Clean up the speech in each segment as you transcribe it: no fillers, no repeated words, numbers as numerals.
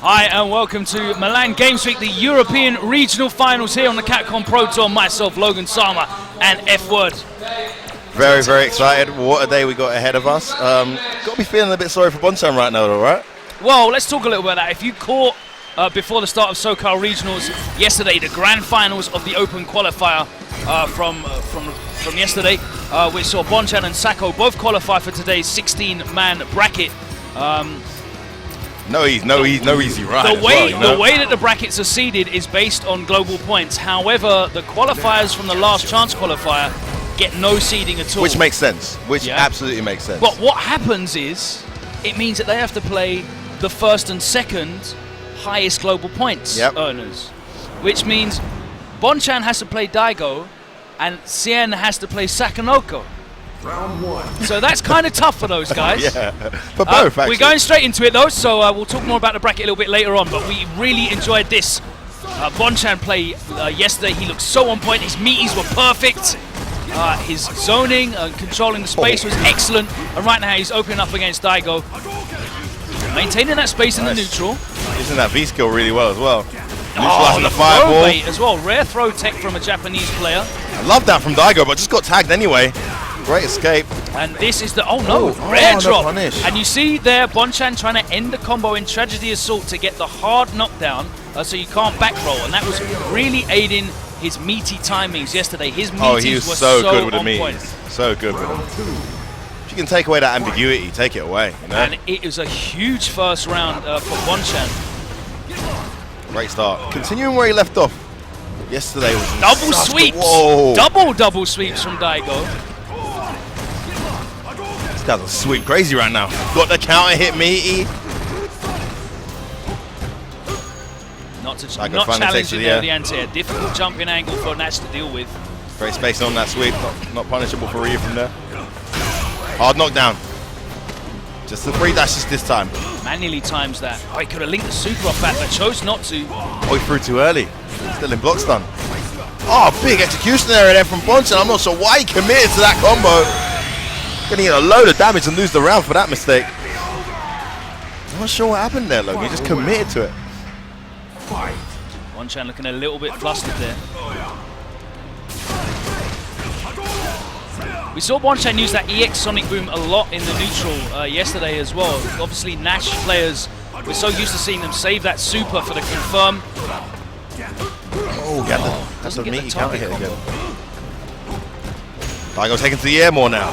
Hi and welcome to Milan Games Week, the European Regional Finals here on the Capcom Pro Tour. Myself, Logan Sama, and F-Word. Very, very excited. What a day we got ahead of us. Got to be feeling a bit sorry for Bonchan right now, though, right? Well, let's talk a little about that. If you caught before the start of SoCal Regionals yesterday, the grand finals of the Open qualifier from yesterday, which saw Bonchan and Sako both qualify for today's 16-man bracket. No easy ride. The way that the brackets are seeded is based on global points. However, the qualifiers from the last chance qualifier get no seeding at all. Which makes sense. Absolutely makes sense. But what happens is, it means that they have to play the first and second highest global points earners. Which means Bonchan has to play Daigo and Cien has to play Sakanoko. Round one. So that's kind of tough for those guys. Yeah, for both, actually. We're going straight into it, though, so we'll talk more about the bracket a little bit later on, but we really enjoyed this Bonchan play yesterday. He looked so on point. His meaties were perfect. His zoning and controlling the space was excellent. And right now he's opening up against Daigo. Maintaining that space in the neutral. Using that V-skill really well as well. Oh, the fireball as well. Rare throw tech from a Japanese player. I love that from Daigo, but just got tagged anyway. Great escape. And this is the rare drop. No punish. And you see there Bonchan trying to end the combo in Tragedy Assault to get the hard knockdown, so you can't back roll. And that was really aiding his meaty timings yesterday. His meaties were so good with the point. meaties. So good with them. If you can take away that ambiguity, take it away. You know? And it was a huge first round for Bonchan. Great start. Continuing where he left off. Yesterday was double sweeps. Whoa. Double sweeps from Daigo. This guy's a sweep crazy right now. Got the counter hit meaty. Not challenging there the anti-air. Difficult jumping angle for Nash to deal with. Great space on that sweep. Not punishable for Ryu from there. Hard knockdown. Just the 3 dashes this time. Manually times that. Oh, he could have linked the super off that, but chose not to. Oh, he threw too early. Still in block stun. Oh, big execution area there from Bonchan. I'm not sure why he committed to that combo. Gonna get a load of damage and lose the round for that mistake. I'm not sure what happened there, Logan. He just committed to it. Bonchan looking a little bit flustered there. We saw Bonchan use that EX Sonic Boom a lot in the neutral yesterday as well. Obviously, Nash players, we're so used to seeing them save that super for the confirm. Oh, yeah, that's a meaty counter hit again. Daigo taking to the air more now.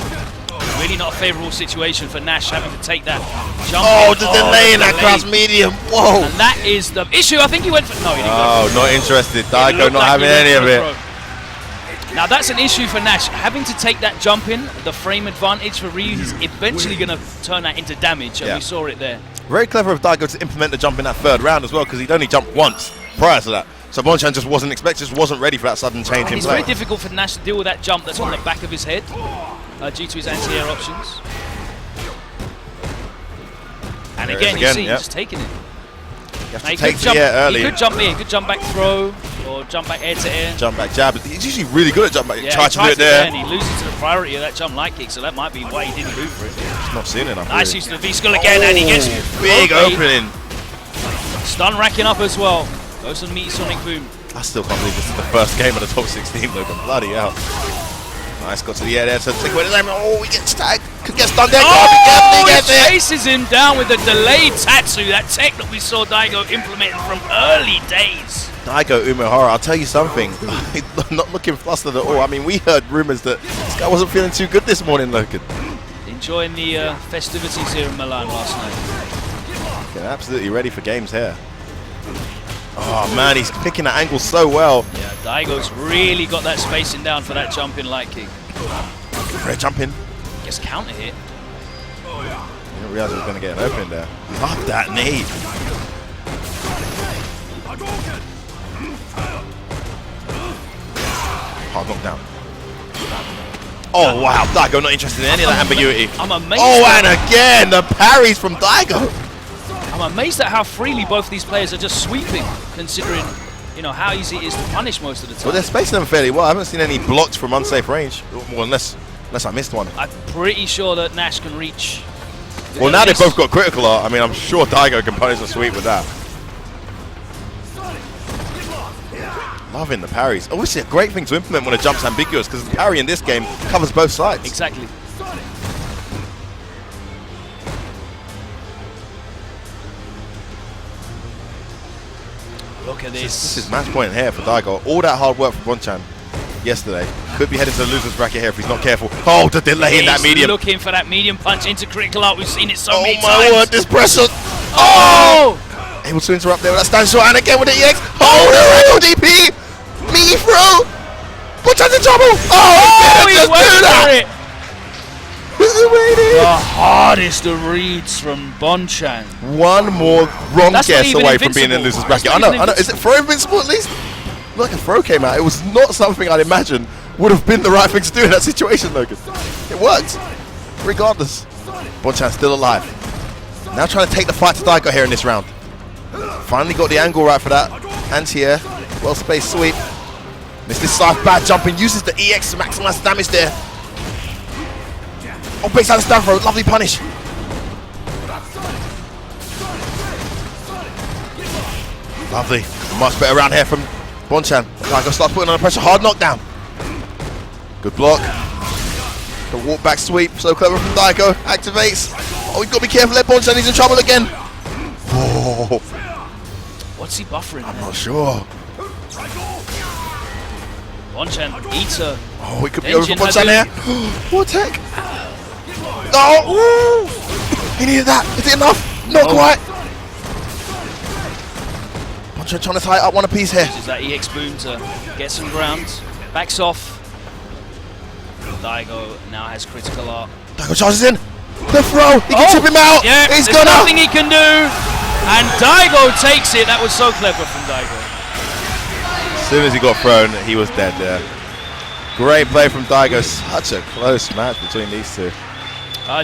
Really not a favourable situation for Nash having to take that jump. Oh, the delay in that cross medium. Whoa. And that is the issue. I think he went for... No, he didn't go for it. Not interested. Daigo not having any of it. Now that's an issue for Nash. Having to take that jump in, the frame advantage for Ryu, he's eventually going to turn that into damage, and we saw it there. Very clever of Daigo to implement the jump in that third round as well, because he'd only jumped once prior to that. So Bonchan just wasn't expected, just wasn't ready for that sudden change in It's play. very difficult for Nash to deal with that jump that's on the back of his head due to his anti-air options. And again, you see, he's just taking it. You have to take the air early. He could jump in, he could jump back throw, or jump back air to air. Jump back jab. He's usually really good at jump back. Yeah, Tried to do it there. And he loses to the priority of that jump light kick, so that might be why he didn't move for it. He's not seeing enough. Nice use of the V-skill again, and he gets big opening. Stun racking up as well. Goes on meaty Sonic Boom. I still can't believe this is the first game of the top 16, Logan. Bloody hell. Nice, got to the air there to take away the damage. Oh, he gets tagged. Could get stunned there. Oh, he chases him down with the delayed Tatsu. That tech that we saw Daigo implementing from early days. Daigo Umehara, I'll tell you something. Not looking flustered at all. I mean, we heard rumors that this guy wasn't feeling too good this morning, Logan. Enjoying the festivities here in Milan last night. Getting absolutely ready for games here. Oh man, he's picking that angle so well. Yeah, Daigo's really got that spacing down for that jump in light kick. Great jump in. Gets counter hit. I didn't realize he was going to get an opening there. Love that knee. Hard knockdown. Oh wow, Daigo not interested in any of that ambiguity. I'm amazed. Oh, and again, the parries from Daigo. I'm amazed at how freely both these players are just sweeping, considering, you know, how easy it is to punish most of the time. Well, they're spacing them fairly well. I haven't seen any blocks from unsafe range. Well, unless I missed one. I'm pretty sure that Nash can reach. Well, now they've both got critical art. I mean, I'm sure Daigo can punish a sweep with that. Loving the parries. Oh, it's a great thing to implement when a jump's ambiguous, because the parry in this game covers both sides. Exactly. Look at this. This is match point here for Daigo. All that hard work from Bonchan yesterday could be heading to the loser's bracket here if he's not careful. Oh, the delay in that medium. Looking for that medium punch into critical art. We've seen it so many times. Oh my word, this pressure. Oh! Able to interrupt there with that stand shot, and again with the EX. Oh, the real DP. Me through. Bonchan's in trouble. Oh, he just do that. The hardest of reads from Bonchan. One more wrong guess away from being in the loser's bracket. I know. Is it throw invincible at least? Like a throw came out. It was not something I'd imagine would have been the right thing to do in that situation, Logan. It worked. Regardless. Bonchan still alive. Now trying to take the fight to Daigo here in this round. Finally got the angle right for that. Anti-air. Well-spaced sweep. Missed this side bad jumping. Uses the EX to maximize the damage there. Oh, backside the stand throw. Lovely punish. Lovely. Much better round here from Bonchan. Daigo starts putting on the pressure. Hard knockdown. Good block. The walk back sweep. So clever from Daigo. Activates. Oh, we've got to be careful there. Bonchan. He's in trouble again. Oh. What's he buffering? I'm not sure. Bonchan eats a. Oh, it could be over for Bonchan here. What tech? Oh! He needed that. Is it enough? Not quite. Bonchan trying to tie it up one apiece here. Uses that EX boom to get some ground. Backs off. Daigo now has critical art. Daigo charges in. The throw. He can chip him out. Yeah, he's there's gonna. nothing he can do. And Daigo takes it. That was so clever from Daigo. As soon as he got thrown, he was dead there. Great play from Daigo. Such a close match between these two.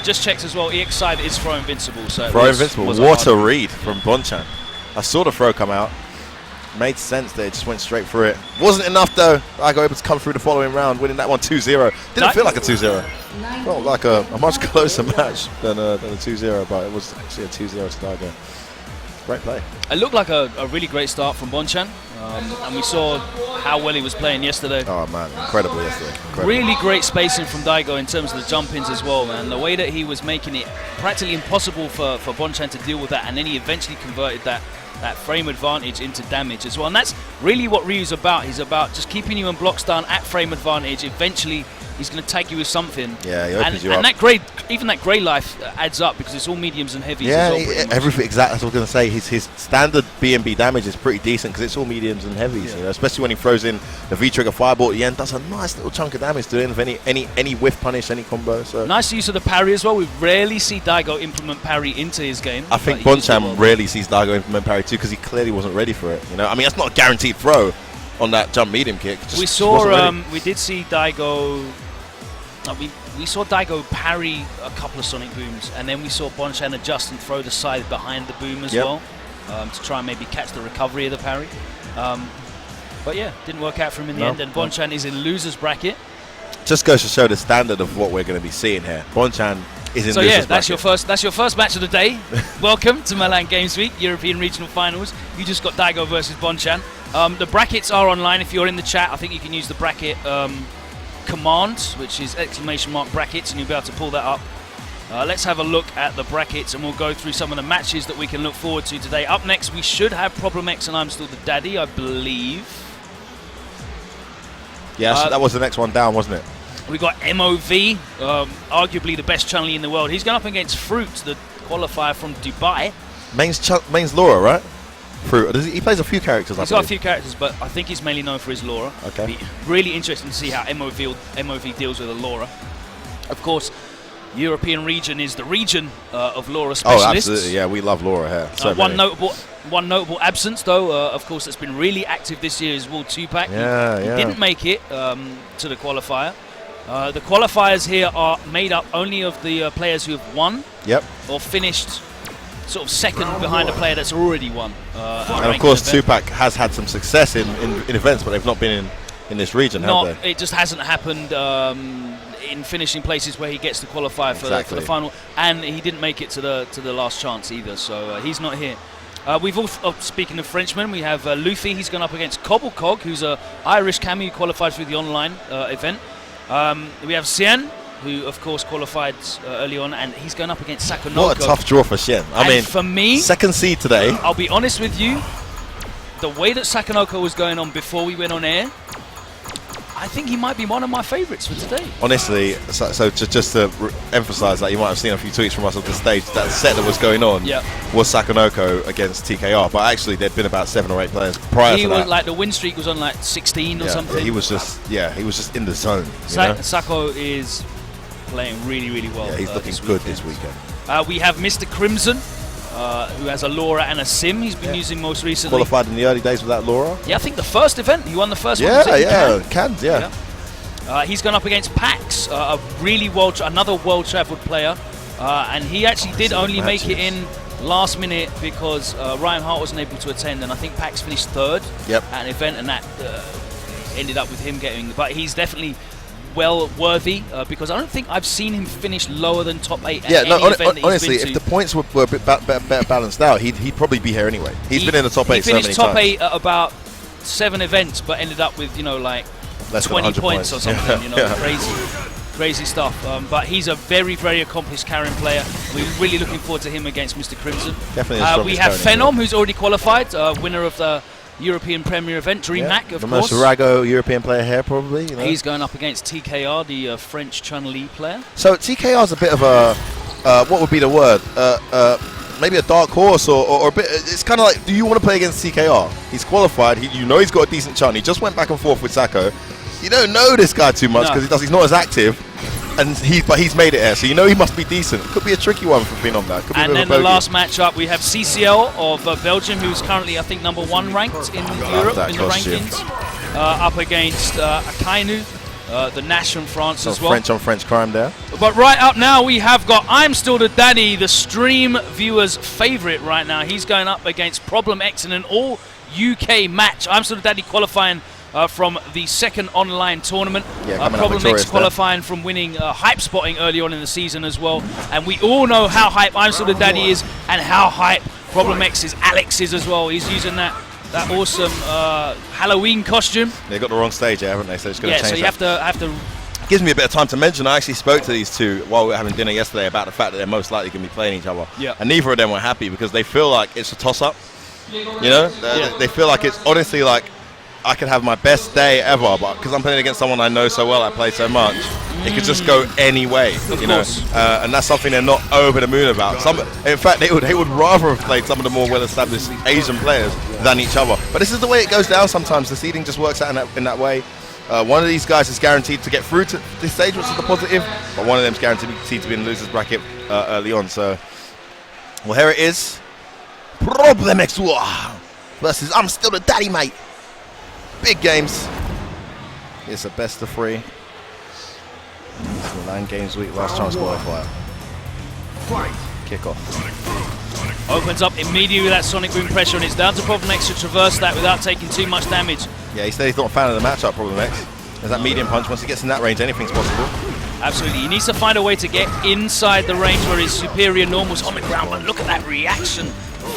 Just checks as well. EX side is throw invincible. So throw invincible. What a read from Bonchan. I saw the throw come out. Made sense there. It just went straight through it. Wasn't enough though. Daigo able to come through the following round, winning that one 2-0. Didn't feel like a 2-0. Felt like a much closer match than a 2-0, but it was actually a 2-0 to Daigo. Great play. It looked like a really great start from Bonchan, and we saw how well he was playing yesterday. Oh man, incredible yesterday. Incredible. Really great spacing from Daigo in terms of the jump-ins as well, man. The way that he was making it practically impossible for Bonchan to deal with that, and then he eventually converted that frame advantage into damage as well. And that's really what Ryu's about. He's about just keeping you in blocks down at frame advantage. Eventually, he's going to tag you with something. Yeah, he opens you up. And that grey, even that grey life adds up because it's all mediums and heavies. Yeah, everything exactly. That's what I was going to say. His standard B&B damage is pretty decent because it's all mediums and heavies. Yeah. You know, especially when he throws in the V-trigger fireball at the end, does a nice little chunk of damage to the end of any whiff punish, any combo. So nice use of the parry as well. We rarely see Daigo implement parry into his game. I think Bonchan rarely sees Daigo implement parry too because he clearly wasn't ready for it. You know, I mean that's not a guaranteed throw on that jump medium kick. We saw we did see Daigo. We saw Daigo parry a couple of sonic booms, and then we saw Bonchan adjust and throw the side behind the boom as well to try and maybe catch the recovery of the parry. But yeah, didn't work out for him in the end, and Bonchan is in loser's bracket. Just goes to show the standard of what we're going to be seeing here. Bonchan is in loser's bracket. That's your first match of the day. Welcome to Milan Games Week, European Regional Finals. You just got Daigo versus Bonchan. The brackets are online. If you're in the chat, I think you can use the bracket command, which is ! brackets, and you'll be able to pull that up. Let's have a look at the brackets, and we'll go through some of the matches that we can look forward to today. Up next, we should have Problem X and I'm Still the Daddy, I believe. Yeah, that was the next one down, wasn't it? We got MOV, arguably the best Chun-Li in the world. He's going up against Fruit, the qualifier from Dubai. Main's Laura, right? Fruit. He plays a few characters. He's got a few characters, but I think he's mainly known for his Laura. Okay. Be really interesting to see how MOV deals with a Laura. Of course, European region is the region of Laura specialists. Oh, absolutely. Yeah, we love Laura here. So one notable absence, though, of course, that's been really active this year is Will Tupac. He didn't make it to the qualifier. The qualifiers here are made up only of the players who have won or finished sort of second behind a player that's already won. And of course, Tupac has had some success in events, but they've not been in this region, have they? It just hasn't happened in finishing places where he gets the qualifier for the final, and he didn't make it to the last chance either, so he's not here. We've also, speaking of Frenchmen, we have Luffy. He's gone up against Cobblecog, who's an Irish Cammy who qualified for the online event. We have Xian, who of course qualified early on, and he's going up against Sakonoko. What a tough draw for Xian. I mean, for me, second seed today. I'll be honest with you, the way that Sakonoko was going on before we went on air, I think he might be one of my favourites for today. Honestly, so just to emphasise that, you might have seen a few tweets from us on the stage. That set that was going on was Sakonoko against TKR, but actually there'd been about 7 or 8 players prior to that. Like the win streak was on like 16 or something. He was just in the zone. Sako is playing really, really well. Yeah, he's looking good this weekend. We have Mr. Crimson, who has a Laura and a Sim he's been using most recently. Qualified in the early days with that Laura. Yeah, I think the first event, he won the first one. Cans. He's gone up against Pax, another world-travelled player, and he actually did only make it in last minute because Ryan Hart wasn't able to attend, and I think Pax finished 3rd at an event, and that ended up with him getting. But he's definitely well worthy because I don't think I've seen him finish lower than top 8 at any event that honestly, he's been if the points were a bit better balanced out, he'd probably be here anyway. He's been in the top 8 so many times. He finished top 8 at about 7 events, but ended up with like less 20 points or something. Yeah. Crazy stuff. But he's a very, very accomplished carrying player. We're really looking forward to him against Mr. Crimson. Definitely. We have Phenom, who's already qualified, winner of the European Premier event. DreamHack, of course. The most Rago European player here, probably. He's going up against TKR, the French Chun-Li player. So TKR's a bit of a, what would be the word? Maybe a dark horse or a bit. It's kind of like, do you want to play against TKR? He's qualified. He's got a decent Chun. He just went back and forth with Sako. You don't know this guy too much because he's not as active. But he's made it here, so he must be decent. Could be a tricky one for Phenom now. And then the last matchup, we have CCL of Belgium, who's currently, I think, number 1 ranked in Europe in the rankings, up against Akainu, the Nash from France as well. French on French crime there. But right up now, we have got I'm Still the Daddy, the stream viewers' favourite right now. He's going up against Problem X in an all UK match. I'm Still the Daddy qualifying from the second online tournament. Problem X qualifying from winning hype spotting early on in the season as well. And we all know how hype I'm Still the Daddy is and how hype Problem X's Alex is as well. He's using that awesome Halloween costume. They got the wrong stage here, haven't they? So it's going to change. So you have to. Gives me a bit of time to mention. I actually spoke to these two while we were having dinner yesterday about the fact that they're most likely going to be playing each other. And neither of them were happy because they feel like it's a toss-up. They feel like it's honestly like I could have my best day ever, but because I'm playing against someone I know so well, I play so much, it could just go any way, and that's something they're not over the moon about. In fact, they would rather have played some of the more well-established Asian players than each other. But this is the way it goes down sometimes. The seeding just works out in that way. One of these guys is guaranteed to get through to this stage, which is the positive, but one of them is guaranteed to be in the losers bracket early on. So, well, here it is. Problem X versus I'm Still the Daddy, mate. Big games. It's a best of 3. Milan Games Week last chance qualifier. Kick off. Opens up immediately with that Sonic Boom pressure, and it's down to Problem X to traverse that without taking too much damage. Yeah, he said he's not a fan of the matchup, Problem X. There's that medium punch. Once he gets in that range, anything's possible. Absolutely. He needs to find a way to get inside the range where his superior normal's on the ground, but look at that reaction.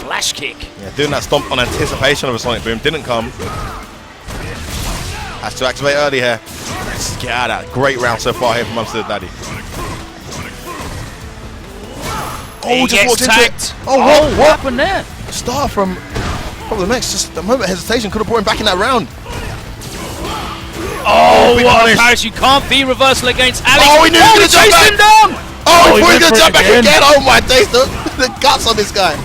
Flash kick. Yeah, doing that stomp on anticipation of a Sonic Boom didn't come. Has to activate early here. Let's get out of that. Great round so far here from I'm Still the Daddy. He gets tagged. What happened there? Star from Problem X, just a moment of hesitation, could have brought him back in that round. What a punish. You can't be reversal against Alex. He knew he was going to chase him down. He was going to jump back again. Oh my days, the guts on this guy.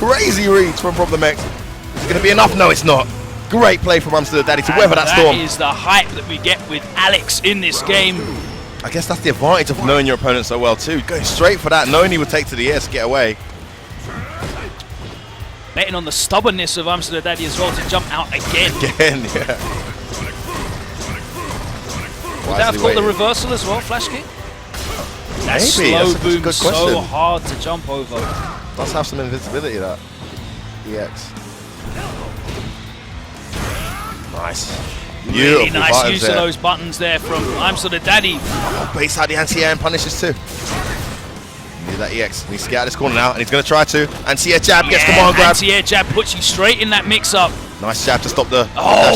Crazy reads from Problem X. Is it going to be enough? No, it's not. Great play from I'm Still the Daddy to weather that storm. That is the hype that we get with Alex in this game. I guess that's the advantage of knowing your opponent so well too. Going straight for that, knowing he would take to the air to get away. Betting on the stubbornness of I'm Still the Daddy as well to jump out again. Yeah. Would that have caught the reversal as well, flash kick? That slow boom is so hard to jump over. Does have some invincibility, that EX. Nice. Really nice use of those buttons there from I'm Still the Daddy. Base out the anti-air and punishes too. That EX needs to get out of this corner now, and he's going to try to. Anti-air jab gets command grab. Anti-air jab puts you straight in that mix-up. Nice jab to stop the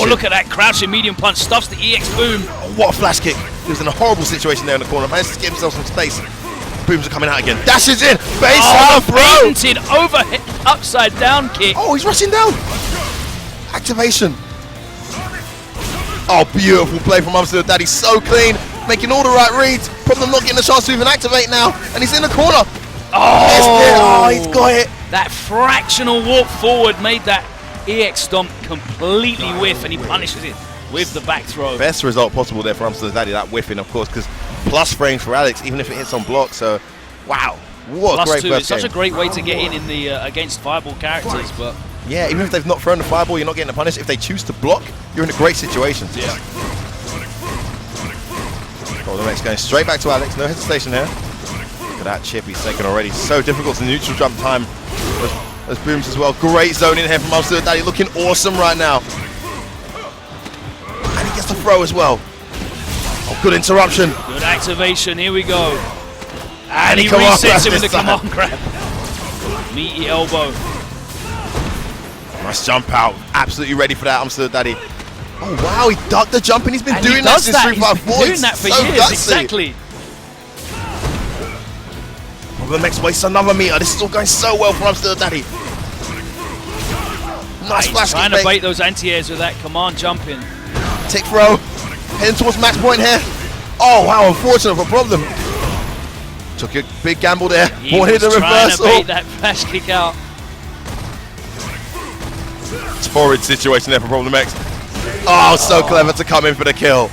look at that crouching medium punch. Stuffs the EX boom. Oh, what a flash kick. He was in a horrible situation there in the corner. Managed to give himself some space. Booms are coming out again. Dashes in. Base out, bro. Patented overhead upside down kick. Oh, he's rushing down. Activation. Oh, beautiful play from Amsterdam Daddy. So clean. Making all the right reads. Problem not getting a chance to even activate now. And he's in the corner. Oh, he's got it. That fractional walk forward made that EX stomp completely whiff, and he punishes it with the back throw. Best result possible there for Amsterdam Daddy, that whiffing, of course, because plus frames for Alex, even if it hits on block. So, wow, what a great +2. first It's such game. a great way to get in the against fireball characters, but yeah, even if they've not thrown the fireball, you're not getting a punish. If they choose to block, you're in a great situation. Yeah. Oh, the next going straight back to Alex. No hesitation here. Look at that chip he's taken already. So difficult to neutral jump time. Those booms as well. Great zone in here from Amsterdam Daddy. Looking awesome right now. And he gets the throw as well. Oh, good interruption. Good activation. Here we go. And he command resets grab it with the this time. command grab. Meaty elbow. Nice jump out. Absolutely ready for that, Amsterdam Daddy. Oh, wow. He ducked the jump and he's been And doing he that does since that. 354. He's been doing that for years. Exactly. The next wastes another meter. This is all going so well for Amsterdam Daddy. Nice flash Trying kick to bait those anti-airs with that command jump in. Tick throw. Heading towards match point here. Oh, how unfortunate for Problem. Took a big gamble there. He Wanted the was trying reversal. to bait that flash kick out. Torrid situation there for Problem X. Oh, so clever to come in for the kill.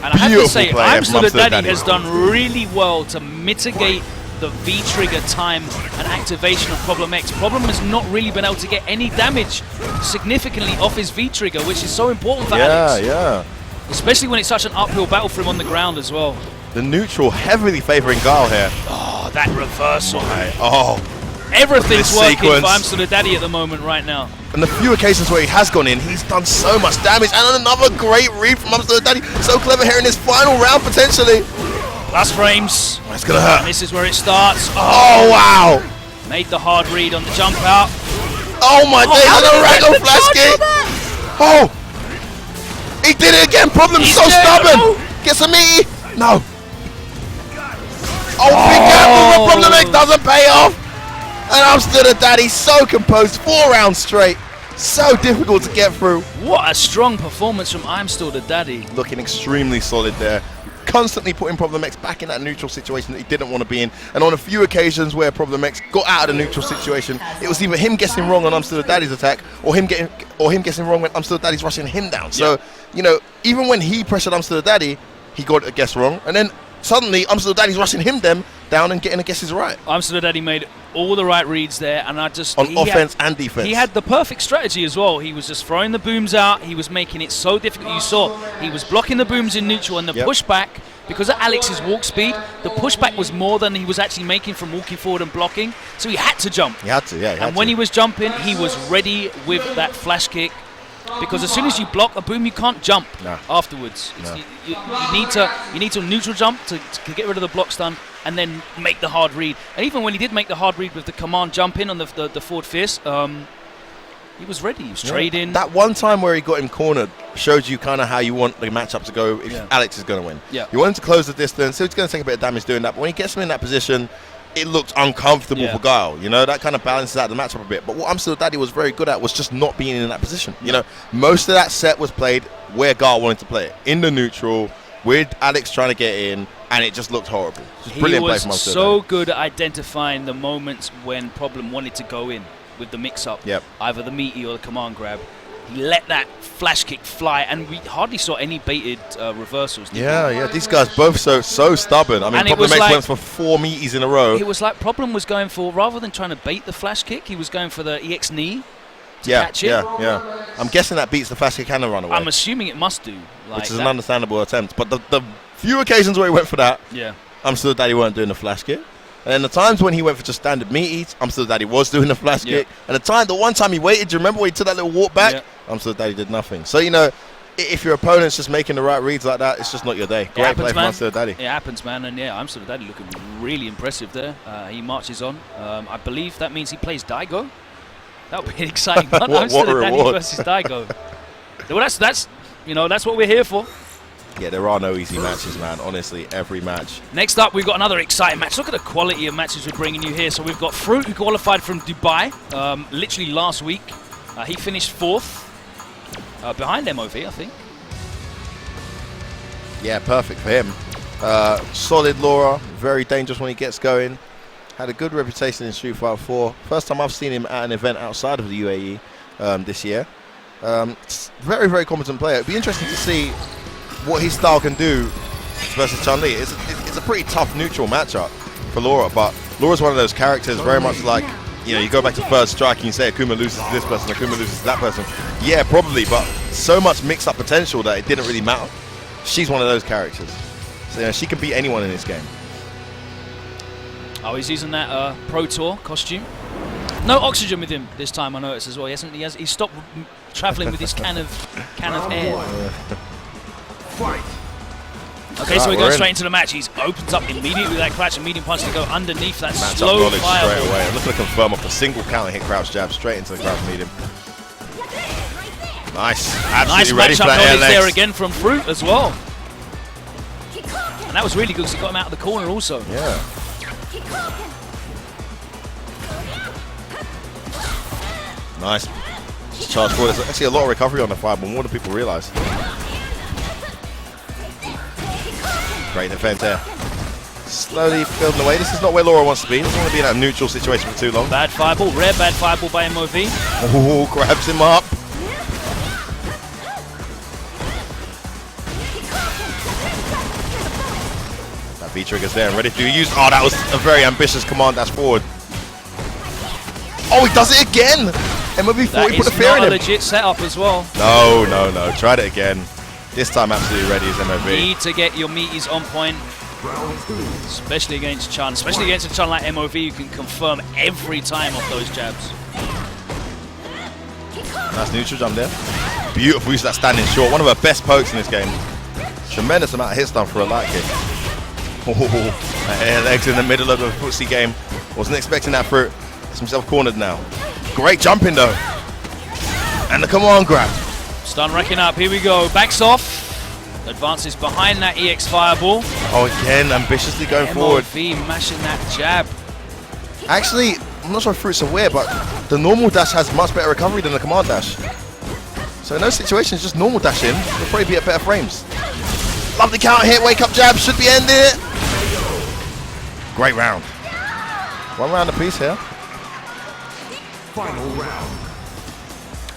And I have to Beautiful say, play here from Amsterdam Amsterdam Daddy Daddy. has done really well to mitigate the V-trigger time and activation of Problem X. Problem has not really been able to get any damage significantly off his V-trigger, which is so important for Alex. Yeah. Especially when it's such an uphill battle for him on the ground as well. The neutral heavily favoring Guile here. Oh, that reversal. Oh, Everything's this working sequence. for Amsterdam Daddy at the moment right now. and the few occasions where he has gone in, he's done so much damage. And another great read from Amsterdam Daddy. So clever here in this final round potentially. Plus frames. Oh, it's gonna hurt. And this is where it starts. Oh, wow. Made the hard read on the jump out. Oh my days, how and did a he get random the flash charge kick. on that? Oh, he did it again. Problem He's so dead. stubborn. Oh. Gets a meaty. No. Oh, big gamble, but Problem X doesn't pay off. And Amsterdam Daddy so composed, 4 rounds straight. So difficult to get through. What a strong performance from Amsterdam Daddy. Looking extremely solid there. Constantly putting Problem X back in that neutral situation that he didn't want to be in. And on a few occasions where Problem X got out of the neutral situation, it was either him guessing wrong on Amsterdam Daddy's attack or him guessing wrong when Amsterdam Daddy's rushing him down. So, you know, even when he pressured Amsterdam Daddy, he got a guess wrong. And then suddenly Amsterdam Daddy's rushing him down and getting the guesses right. Amsterdam Daddy made all the right reads there, and on offense and defense. He had the perfect strategy as well. He was just throwing the booms out. He was making it so difficult. You saw he was blocking the booms in neutral, and the pushback, because of Alex's walk speed, the pushback was more than he was actually making from walking forward and blocking. So he had to jump. He had to, yeah. And when he was jumping, he was ready with that flash kick. Because as soon as you block a boom, you can't jump afterwards. You need to neutral jump to get rid of the block stun and then make the hard read. And even when he did make the hard read with the command jump in on the forward fist, he was ready. He was trading. That one time where he got him cornered showed you kind of how you want the matchup to go if Alex is going to win. Yeah. You want him to close the distance, so he's going to take a bit of damage doing that. But when he gets him in that position, it looked uncomfortable for Guile. You know, that kind of balances out the matchup a bit. But what Amsterdam Daddy was very good at was just not being in that position. You know, most of that set was played where Guile wanted to play it, in the neutral, with Alex trying to get in, and it just looked horrible. Just brilliant play from Amsterdam so Daddy. good at identifying the moments when Problem wanted to go in with the mix-up, either the meaty or the command grab. He let that flash kick fly, and we hardly saw any baited reversals. These guys both so stubborn. I mean, Problem X went for 4 meaties in a row. It was like Problem was going for, rather than trying to bait the flash kick, he was going for the EX knee to catch it. I'm guessing that beats the flash kick and the runaway. I'm assuming it must do. Like which is an understandable attempt. But the few occasions where he went for that, Amsterdam Daddy weren't doing the flash kick. And then the times when he went for just standard meaties, Amsterdam Daddy was doing the flash kick. And the one time he waited, do you remember when he took that little walk back? Amsterdam Daddy did nothing. So, you know, if your opponent's just making the right reads like that, it's just not your day. Great play from Monster Daddy. It happens, man. And yeah, I'm Daddy looking really impressive there. He marches on. I believe that means he plays Daigo. That would be an exciting one. What a Daddy reward. versus Daigo. Well, that's that's what we're here for. Yeah, there are no easy matches, man. Honestly, every match. Next up, we've got another exciting match. Look at the quality of matches we're bringing you here. So we've got Fruit, who qualified from Dubai literally last week. He finished 4th behind MOV, I think. Yeah, perfect for him. Solid Laura, very dangerous when he gets going. Had a good reputation in Street Fighter 4. First time I've seen him at an event outside of the UAE this year. Very, very competent player. It'd be interesting to see what his style can do versus Chun-Li. It's a pretty tough neutral matchup for Laura, but Laura's one of those characters very much like, you go back to Third Strike and you say Akuma loses to this person, Akuma loses to that person. Yeah, probably, but so much mix-up potential that it didn't really matter. She's one of those characters. So she can beat anyone in this game. Oh, he's using that Pro Tour costume. No oxygen with him this time, I noticed as well. He stopped traveling with his can of air. Okay, so we go straight into the match. He opens up immediately with that crouch and medium punch to go underneath that slow fire. Straight away. I'm looking to confirm off a single counter hit crouch jab straight into the crouch medium. Nice. Absolutely ready for that air legs. There again from Fruit as well. And that was really good because he got him out of the corner also. Yeah. Nice. Charge forward. There's actually a lot of recovery on the fire, but more than people realize. Great defense there. Slowly building away. This is not where Laura wants to be. Doesn't want to be in that neutral situation for too long. Bad fireball. Rare bad fireball by MOV. Oh, grabs him up. That V-trigger's there and ready to use. Oh, that was a very ambitious command dash forward. Oh, he does it again. MOV 40 put a fear in him. That is not a legit setup as well. No. Tried it again. This time absolutely ready as MOV. Need to get your meaties on point. Especially against Chun. Especially against a Chun like MOV, you can confirm every time off those jabs. Nice neutral jump there. Beautiful use of that standing short. One of her best pokes in this game. Tremendous amount of hits done for a light kick. Oh, air legs in the middle of the footsie game. Wasn't expecting that Fruit. Gets himself cornered now. Great jumping though. And the command grab. Stun racking up. Here we go. Backs off. Advances behind that EX fireball. Oh, again, ambitiously going forward. MOV mashing that jab. Actually, I'm not sure if Fruit's aware, but the normal dash has much better recovery than the command dash. So in those situations, just normal dash in, you'll probably be at better frames. Lovely counter hit, wake up jab, should be ending it. Great round. One round apiece here. Final round.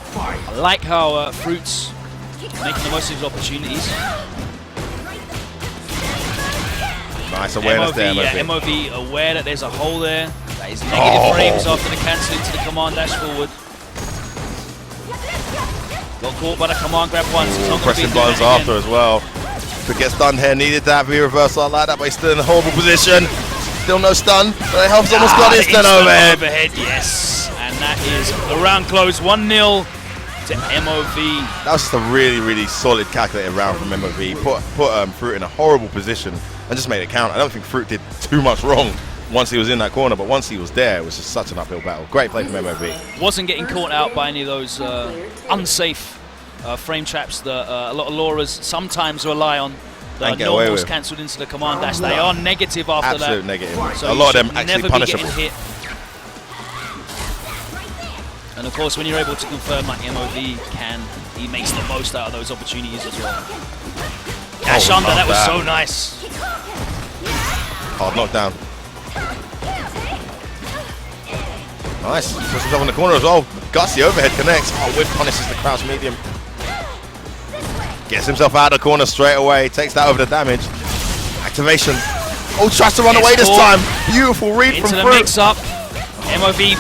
Fight. I like how Fruit's making the most of his opportunities. Nice awareness there, MOV. Yeah, MOV aware that there's a hole there. That is negative frames after the cancel into the command dash forward. Got caught by the command grab once. Pressing buttons after as well. If it gets stunned here, needed to have V reversal like that, but he's still in a horrible position. Still no stun, but it helps almost got instant overhead. Yes. And that is the round close. 1-0 to MOV. That was just a really, really solid calculated round from MOV. Put Fruit in a horrible position and just made it count. I don't think Fruit did too much wrong once he was in that corner, but once he was there, it was just such an uphill battle. Great play from MOV. Wasn't getting caught out by any of those unsafe frame traps that a lot of Laura's sometimes rely on. The normals cancelled into the command dash. They are negative after that. Absolute negative. So a lot of them actually punishable. Hit. And of course, when you're able to confirm like MOV can, he makes the most out of those opportunities as well. Dash under, that was so nice. Hard knockdown. Nice. Puts himself in the corner as well. Gutsy overhead connects. Oh, whip punishes the crouch medium. Gets himself out of the corner straight away. Takes that over the damage. Activation. Oh, tries to run away this time. Beautiful read from Fruit. Into the mix-up. MOV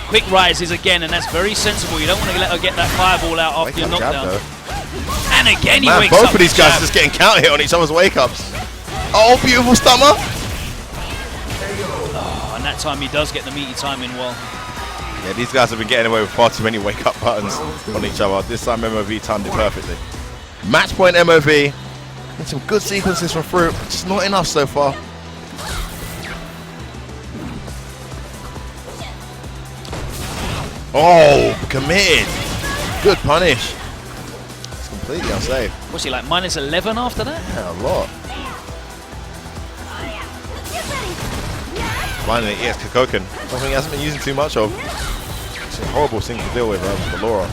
quick rises again, and that's very sensible. You don't want to let her get that fireball out after your knockdown. And again he wakes up. Both of these guys are just getting counter hit on each other's wake-ups. Oh, beautiful stomach. Oh, and that time he does get the meaty timing well. Yeah, these guys have been getting away with far too many wake-up buttons on each other. This time MOV timed it perfectly. Match point MOV. And some good sequences from Fruit, just not enough so far. Oh, committed. Good punish. It's completely unsafe. What's he like, -11 after that? Yeah, a lot. Finally, yes, Kokoken. Something he hasn't been using too much of. It's a horrible thing to deal with for Laura.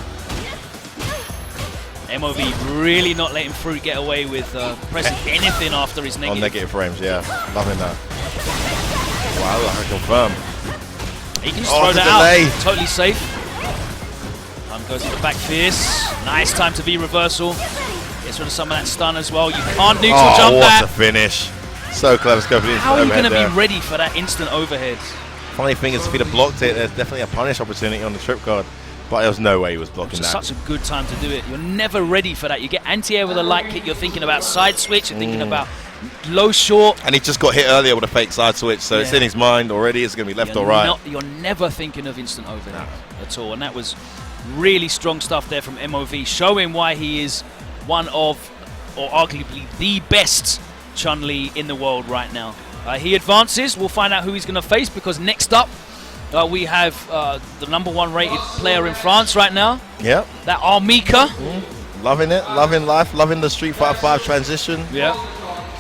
MOV really not letting Fruit get away with pressing anything after his negative. On negative frames, yeah. Loving that. Wow, I confirm. He can just throw that delay. out. Totally safe. Goes to the back fierce. Nice time to V reversal. Gets rid of some of that stun as well. You can't neutral jump that. What a finish. So clever scoping into How are you going to there. be ready for that instant overhead? Funny thing is, if he'd have blocked it, there's definitely a punish opportunity on the trip card. But there was no way he was blocking that. Such a good time to do it. You're never ready for that. You get anti-air with a light kick. You're thinking about side switch. You're thinking about low short. And he just got hit earlier with a fake side switch, so it's in his mind already. It's going to be left or right. You're never thinking of instant overhead at all. And that was really strong stuff there from MOV, showing why he is one of, or arguably the best Chun-Li in the world right now. He advances. We'll find out who he's going to face, because next up we have the #1 rated player in France right now. Yeah. That Armika. Loving it, loving life, loving the Street Fighter 5 transition. Yeah.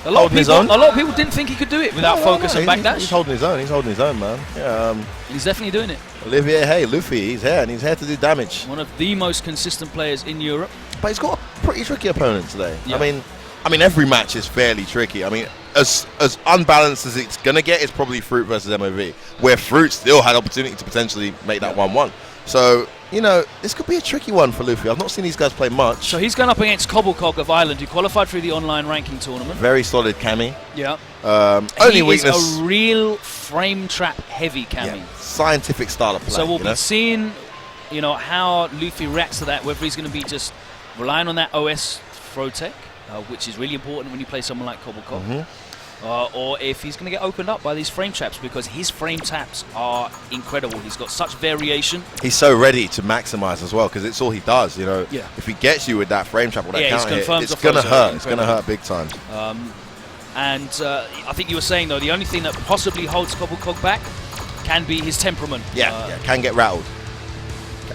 A lot of people didn't think he could do it without focus and backdash. He's holding his own. He's holding his own, man. Yeah. He's definitely doing it. Olivier, hey, Luffy, he's here, and he's here to do damage. One of the most consistent players in Europe. But he's got a pretty tricky opponent today. Yeah. I mean, every match is fairly tricky. I mean, as unbalanced as it's gonna get, it's probably Fruit versus MOV, where Fruit still had opportunity to potentially make that 1-1. So, you know, this could be a tricky one for Luffy. I've not seen these guys play much. So he's going up against Cobblecog of Ireland, who qualified through the online ranking tournament. Very solid Cammy. Yeah. Only weakness. Is a real frame trap heavy Cammy. Yeah. Scientific style of play. So we'll be seeing, you know, how Luffy reacts to that, whether he's going to be just relying on that OS throw tech, which is really important when you play someone like Cobblecog. Or if he's going to get opened up by these frame traps, because his frame taps are incredible. He's got such variation. He's so ready to maximize as well, because it's all he does, you know. Yeah. If he gets you with that frame trap or that counter hit, it's going to hurt. It's going to hurt big time. And I think you were saying, though, the only thing that possibly holds Cobblecog back can be his temperament. Yeah, can get rattled.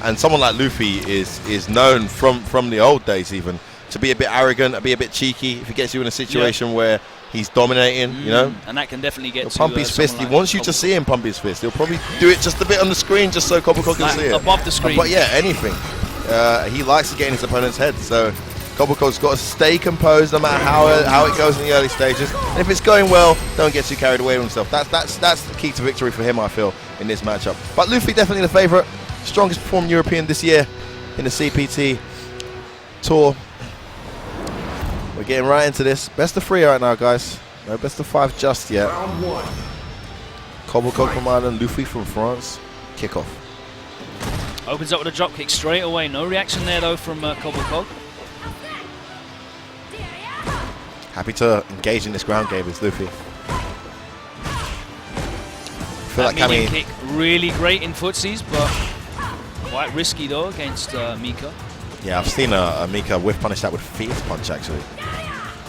And someone like Luffy is known from the old days even to be a bit arrogant, to be a bit cheeky. If he gets you in a situation where he's dominating, you know. And that can definitely get he'll to pump his fist. He wants you to see him pump his fist. He'll probably do it just a bit on the screen just so Cobblecog can see it. Above the screen. But yeah, anything. He likes to get in his opponent's head. So Cobblecog's got to stay composed no matter how it goes in the early stages. And if it's going well, don't get too carried away with himself. That's the key to victory for him, I feel, in this matchup. But Luffy definitely the favourite. Strongest performing European this year in the CPT Tour. We're getting right into this. Best of 3 right now, guys. No best of 5 just yet. Round 1. Cobblecog from Ireland, Luffy from France. Kickoff. Opens up with a drop kick straight away. No reaction there, though, from Cobblecog. Happy to engage in this ground game with Luffy. I feel like medium Cammy kick really great in footsies, but quite risky, though, against Mika. Yeah, I've seen Mika whiff punish that with fierce punch, actually.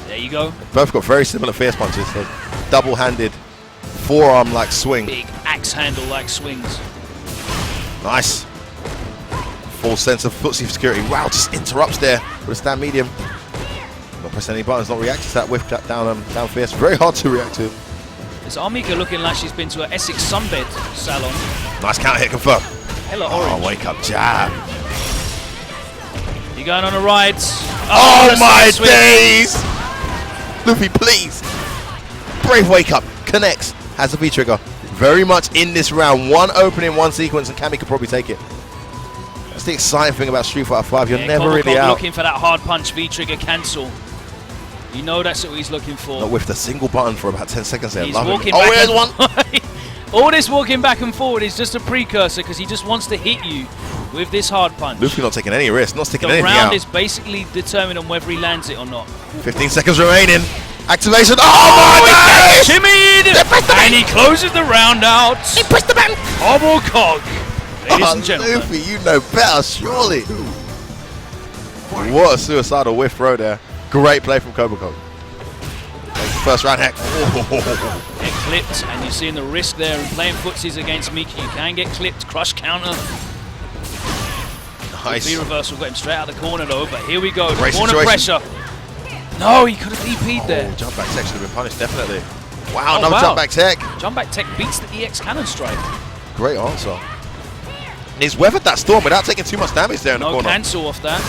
There you go. Both got very similar fierce punches. So double-handed, forearm-like swing. Big axe handle-like swings. Nice. Full sense of footsie security. Wow, just interrupts there with a stand medium. Not press any buttons, not react to that whiff trap down fierce. Very hard to react to. Is Armika looking like she's been to an Essex sunbed salon? Nice counter hit confirmed. Hella orange. Oh, wake up jab. You going on a ride? Oh my days! Luffy, please. Brave wake up. Connects. Has a V-trigger. Very much in this round. One opening, one sequence, and Cammy could probably take it. That's the exciting thing about Street Fighter 5. You're never really out. Looking for that hard punch V-trigger cancel. You know that's what he's looking for. Not with a single button for about 10 seconds there. He's Love walking it. Oh, here's one. All this walking back and forward is just a precursor, because he just wants to hit you with this hard punch. Luffy not taking any risk, not sticking anything out. The round is basically determined on whether he lands it or not. 15 seconds remaining. Activation. Oh my God! Shimmied! And he closes the round out. He pressed the button. Cobblecog. Ladies and gentlemen. Luffy, you know better, surely. What a suicidal whiff throw there. Great play from Cobra. First round hack. Get clipped, and you're seeing the risk there in playing footsies against Mika. You can get clipped, crush counter. Nice. V reversal got him straight out of the corner though, but here we go. Great Corner situation. pressure. No, he could have DP'd there. Jump back tech should have been punished, definitely. Wow, Oh, another wow. jump back tech. Jump back tech beats the EX cannon strike. Great answer. And he's weathered that storm without taking too much damage there in the No corner. cancel off that.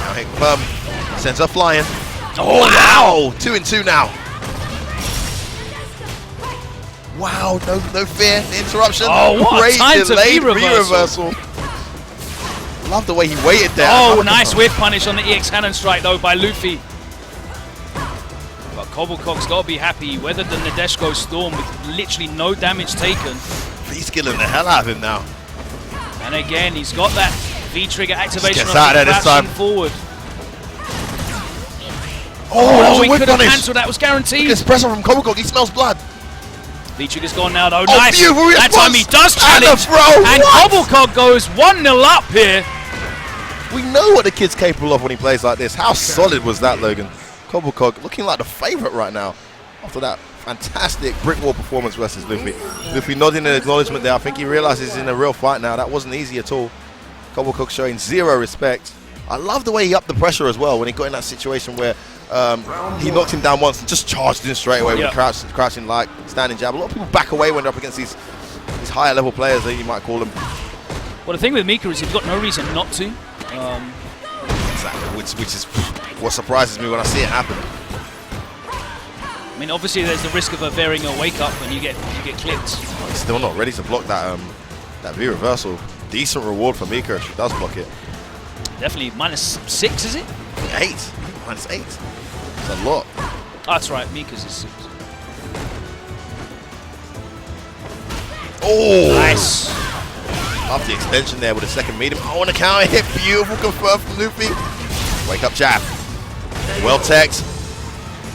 Now hit confirm. Sends her flying. Oh, wow! 2 and 2 now. Wow, no fear, the interruption. Oh, what a Great time to delayed V-reversal. Love the way he waited there. Oh, nice whip punish on the EX cannon strike though by Luffy. But Cobblecock's got to be happy. He weathered the Nadeshko storm with literally no damage taken. He's killing the hell out of him now. And again, he's got that V-trigger activation gets out of there this time. forward. Oh, he whip could have punish. cancelled. That was guaranteed. This pressure from Cobblecock, he smells blood. V-trigger's gone now though. Oh, Nice. beautiful That response. time he does And the challenge. throw. And What? Cobblecock goes 1-0 up here. We know what the kid's capable of when he plays like this. How solid was that, Logan? Cobblecock looking like the favourite right now after that fantastic brick wall performance versus Luffy. Luffy nodding in acknowledgement there. I think he realises he's in a real fight now. That wasn't easy at all. Cobblecock showing zero respect. I love the way he upped the pressure as well when he got in that situation where he knocked him down once and just charged in straight away with a crouching like standing jab. A lot of people back away when they're up against these higher level players that you might call them. Well, the thing with Mika is he's got no reason not to. Exactly, which is what surprises me when I see it happen. I mean, obviously there's the risk of a varying a wake up when you get clipped. He's still not ready to block that that V reversal. Decent reward for Mika if she does block it. Definitely -6, is it? 8, -8. It's a lot. Oh, that's right, Mika's is 6. Oh, Nice. Off the extension there with a second medium. Oh, and a counter hit. Beautiful confirm from Luffy. Wake up jab. Well teched.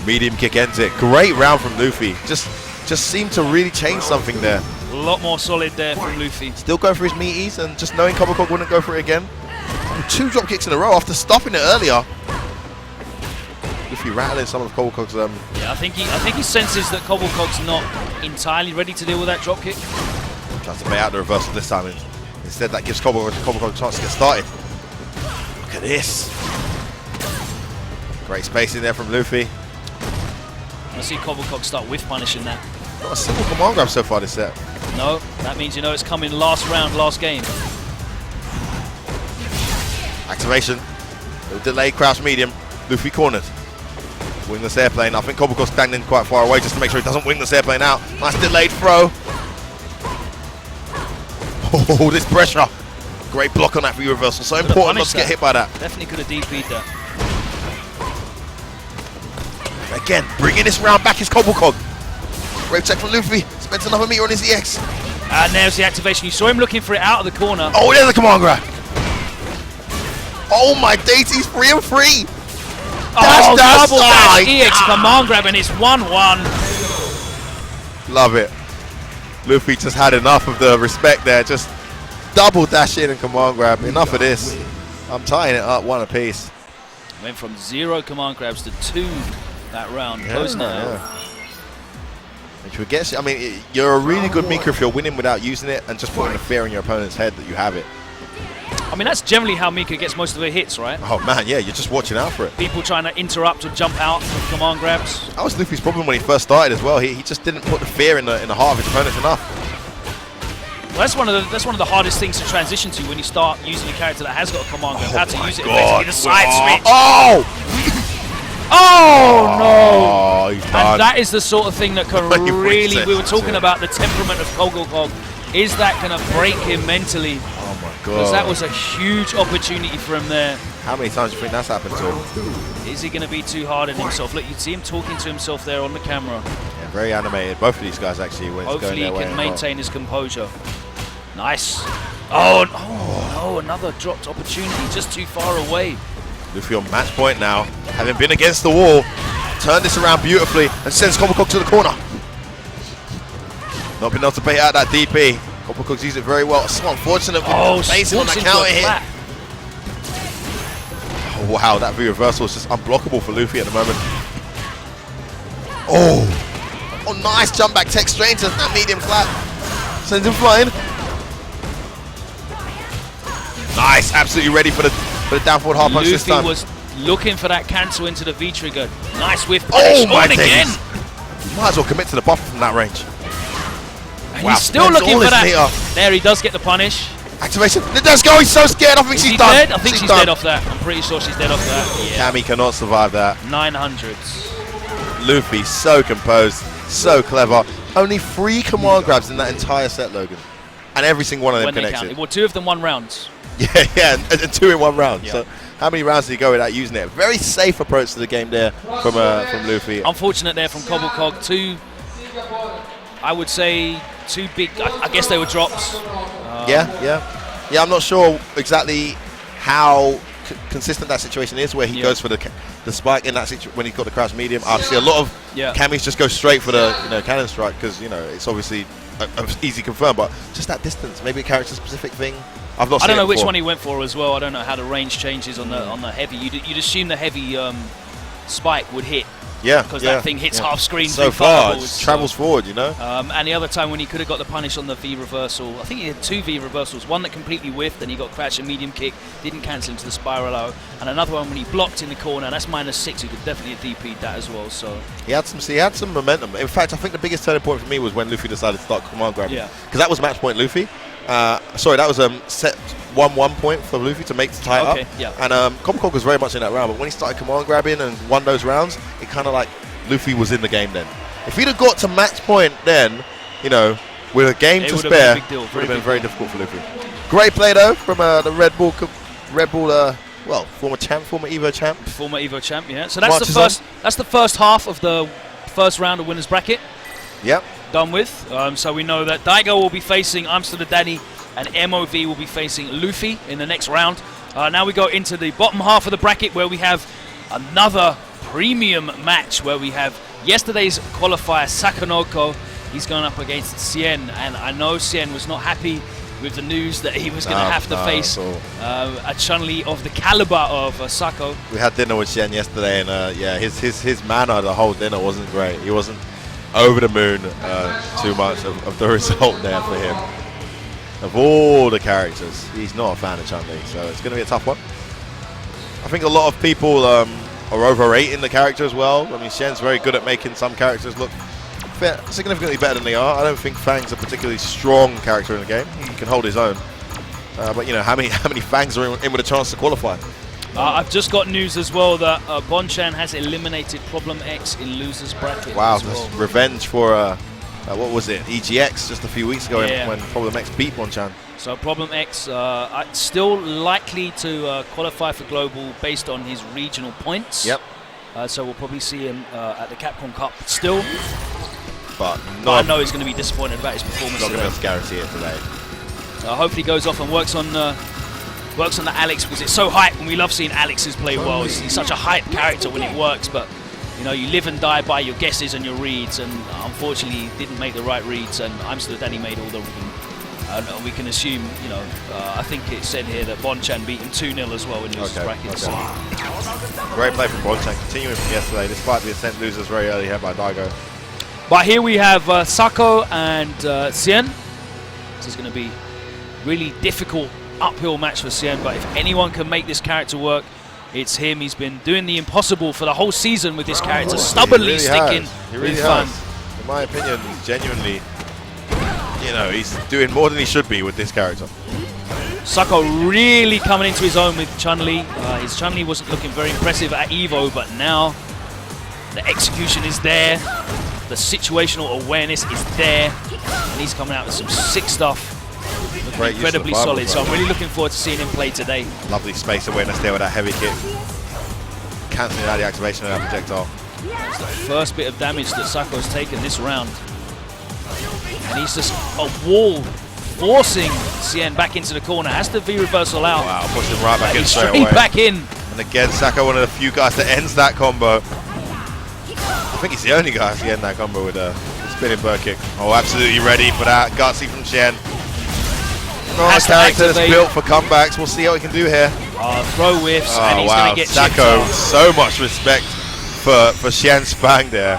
Medium kick ends it. Great round from Luffy. Just seemed to really change something there. A lot more solid there from Luffy. Still going for his meaties and just knowing Cobblecock wouldn't go for it again. 2 drop kicks in a row after stopping it earlier. Luffy rattling some of Cobblecock's Yeah, I think he senses that Cobblecock's not entirely ready to deal with that drop kick. tries to bait out the reversal this time. Instead, that gives Cobblecock a chance to get started. Look at this. Great space in there from Luffy. I see Cobblecock start whiff punishing that. Not a single command grab so far this set. No, that means you know it's coming last round, last game. Activation. Little delayed crouch medium. Luffy cornered. Wingless airplane. I think Cobblecock's standing quite far away just to make sure he doesn't wingless airplane out. Nice delayed throw. Oh, this pressure. Great block on that V reversal. So important not to get hit by that. Definitely could have DP'd that. Again, bringing this round back is Cobblecock. Great check from Luffy. Spends another meter on his EX. And there's the activation. You saw him looking for it out of the corner. Oh, there's the command grab. Oh my days, he's 3 and 3. Oh, dash, double dash side. EX command grab, and it's 1-1. Love it. Luffy just had enough of the respect there. Just double dash in and command grab. Enough of this. I'm tying it up 1 apiece. Went from 0 command grabs to 2 that round. Closing it out. Which would guess, I mean, you're a really good Mika if you're winning without using it and just putting the fear in your opponent's head that you have it. I mean, that's generally how Mika gets most of her hits, right? Oh man, yeah, you're just watching out for it. People trying to interrupt or jump out with command grabs. That was Luffy's problem when he first started as well. He just didn't put the fear in the heart of his opponents enough. Well, that's one of the hardest things to transition to when you start using a character that has got a command grab. How to use it effectively, the side switch. Oh! Oh no! Oh, he's done. And that is the sort of thing that can You really, we were princess. talking about the temperament of Cobblecock. Is that going to break him mentally? Oh my Because god. that was a huge opportunity for him there. How many times do you think that's happened to him? Is he going to be too hard on himself? Look, you'd see him talking to himself there on the camera. Yeah, very animated. Both of these guys actually when it's going Hopefully he their way can as well. maintain his composure. Nice. Oh no, another dropped opportunity just too far away. Luffy on match point now, having been against the wall, turned this around beautifully and sends Cobblecock to the corner. Not been able to bait out that DP. Cobblecock's used it very well. So unfortunate with facing on that Swanson counter got hit. flat. Oh wow, that V reversal is just unblockable for Luffy at the moment. Oh, nice jump back tech straight into that medium clap. Sends him flying. Nice, absolutely ready for the down forward hard punch this time. Luffy was looking for that cancel into the V trigger. Nice whiff. Oh my days. Again. Might as well commit to the buffer from that range. And Wow, he's still looking for that. meter. There, he does get the punish. Activation. Let's go. He's so scared. I think Is she's he done. dead? I think she's dead off that. I'm pretty sure she's dead off that. Yeah. Cammy cannot survive that. 900s. Luffy, so composed, so clever. Only 3 command grabs in that entire set, Logan. And every single one of them When they connected. counted. Well, 2 of them 1 rounds. Yeah, and 2 in 1 round. Yeah. So how many rounds did he go without using it? Very safe approach to the game there from Luffy. Unfortunate there from Cobblecog. 2, I would say, 2 big. I guess they were drops. Yeah. I'm not sure exactly how consistent that situation is, where he goes for the spike in that situation when he's got the crouch medium. I see a lot of Cammys just go straight for the cannon strike because it's obviously easy confirm, but just that distance, maybe a character specific thing. I don't know which one he went for as well. I don't know how the range changes on the heavy. You'd assume the heavy spike would hit. Yeah, because that thing hits half screen so far, it travels forward, And the other time when he could have got the punish on the V reversal, I think he had 2 V reversals. One that completely whiffed, and he got crouch and medium kick, didn't cancel into the spiral low, and another one when he blocked in the corner. And that's -6. He could definitely have DP'd that as well. So he had some momentum. In fact, I think the biggest turning point for me was when Luffy decided to start command grabbing. Yeah, because that was match point Luffy. Sorry, that was set 1-1 point for Luffy to make the tie up. Yeah. And Cobblecog was very much in that round, but when he started command grabbing and won those rounds, it kind of like Luffy was in the game then. If he'd have got to match point then, with a game to spare, it would have been very difficult for Luffy. Great play though from the Red Bull, former Evo champ. Former Evo champ, yeah. So that's the first half of the first round of winners bracket. Yep. Done with. So we know that Daigo will be facing Amsterdam Danny, and MOV will be facing Luffy in the next round. Now we go into the bottom half of the bracket where we have another premium match where we have yesterday's qualifier Sakonoko. He's going up against Sien, and I know Sien was not happy with the news that he was going to have to face a Chun-Li of the caliber of Sako. We had dinner with Sien yesterday, and his manner the whole dinner wasn't great. He wasn't over the moon too much of the result there for him. Of all the characters, he's not a fan of Chun-Li, so it's going to be a tough one. I think a lot of people are overrating the character as well. I mean, Sien's very good at making some characters look significantly better than they are. I don't think Fang's a particularly strong character in the game. He can hold his own. But how many Fangs are in with a chance to qualify? I've just got news as well that Bonchan has eliminated Problem X in losers bracket. Wow, as well. that's revenge for what was it? EGX just a few weeks ago when Problem X beat Bonchan. So Problem X still likely to qualify for global based on his regional points. Yep. So we'll probably see him at the Capcom Cup still. But I know he's going to be disappointed about his performance. Not going to guarantee it today. Hopefully he goes off and works on the Alex, because it's so hype, and we love seeing Alex's play well. He's such a hype character when it works, but you live and die by your guesses and your reads, and unfortunately he didn't make the right reads, and Amsterdam Danny made all the and we can assume, I think it said here that Bonchan beat him 2-0 as well in losers bracket. So. Great play from Bonchan, continuing from yesterday, despite the ascent losers very early here by Daigo. But here we have Sako and Sien. This is going to be really difficult uphill match for Sien, but if anyone can make this character work, it's him. He's been doing the impossible for the whole season with this character, stubbornly sticking with fun. In my opinion, he's genuinely, he's doing more than he should be with this character. Sako really coming into his own with Chun-Li. His Chun-Li wasn't looking very impressive at Evo, but now the execution is there. The situational awareness is there. And he's coming out with some sick stuff. Looking incredibly solid. So I'm really looking forward to seeing him play today. Lovely space awareness there with that heavy kick. Cancelling out the activation of that projectile. It's the first bit of damage that Sako's taken this round. And he's just a wall forcing Sien back into the corner. Has the V reversal out. Wow, pushing right back in straight away. back in. And again, Sako, one of the few guys that ends that combo. I think he's the only guy to end that combo with a spinning bird kick. Oh, absolutely ready for that. Gutsy from Sien. Not a character that's built for comebacks. We'll see what he can do here. Throw whiffs, and Oh he's wow, going to get chipped Sacco, out. so much respect for Xian's bang there.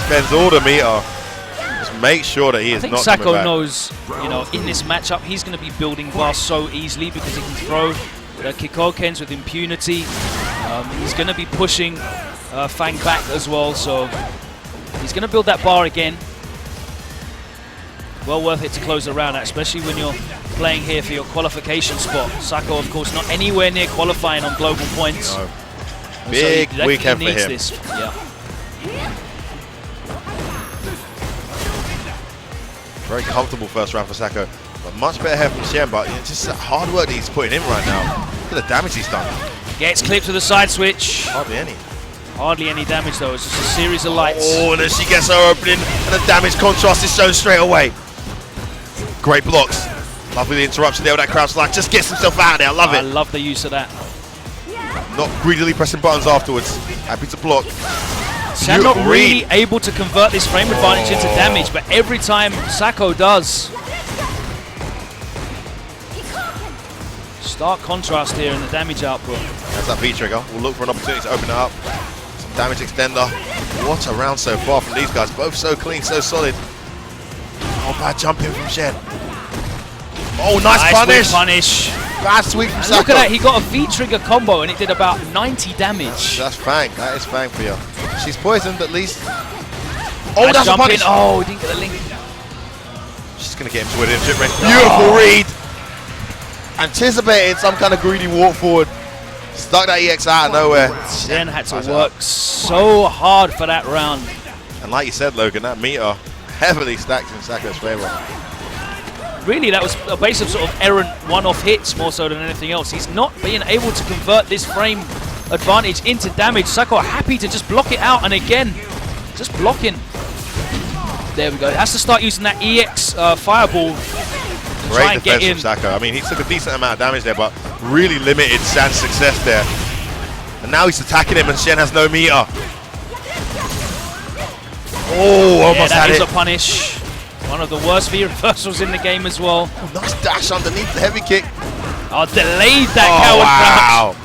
Spends all the meter. Just make sure that he is I think not Sacco coming back. knows, you know, in this matchup, he's going to be building bars so easily because he can throw the Kikokens with impunity. He's going to be pushing Fang back as well, so he's going to build that bar again. Well worth it to close the round out, especially when you're playing here for your qualification spot. Sacco, of course, not anywhere near qualifying on global points. No. And Big so he weekend for needs him. this. Yeah. Very comfortable first round for Sacco. But much better here from Xian, but just the hard work that he's putting in right now. Look at the damage he's done. Gets clipped with a side switch. Hardly any. Hardly any damage though, it's just a series of lights. Oh, and then she gets her opening, and the damage contrast is shown straight away. Great blocks. Lovely the interruption there with that crouch slide. Just gets himself out of there. I love it. I love the use of that. Not greedily pressing buttons afterwards. Happy to block. Xian not Beautiful really read. able to convert this frame advantage into damage, but every time Sacco does. Stark contrast here in the damage output. That's that V-trigger. We'll look for an opportunity to open it up. Some damage extender. What a round so far from these guys. Both so clean, so solid. Oh, bad jumping from Xian. Oh, nice punish. Punish. Bad sweep from And Sacco. look at that, he got a V-trigger combo and it did about 90 damage. That's Fang. That is Fang for you. She's poisoned at least. Oh, that's a jump punish. in. Oh, he didn't get the link. She's going to get him to win it. Beautiful read. Anticipated some kind of greedy walk forward. Stuck that EX out of nowhere. Xian had to work so hard for that round. And like you said, Logan, that meter heavily stacked in Sacco's favor. Really, that was a base of sort of errant one-off hits more so than anything else. He's not being able to convert this frame advantage into damage. Sacco happy to just block it out, and again, just blocking. There we go. Has to start using that EX fireball to try Great and get defense in. from Sacco. I mean, he took a decent amount of damage there, but really limited Xian's success there. And now he's attacking him, and Xian has no meter. Oh, almost Yeah, that had is it. a punish. One of the worst V reversals in the game as well. Oh, nice dash underneath the heavy kick. Oh, delayed that Oh, coward wow.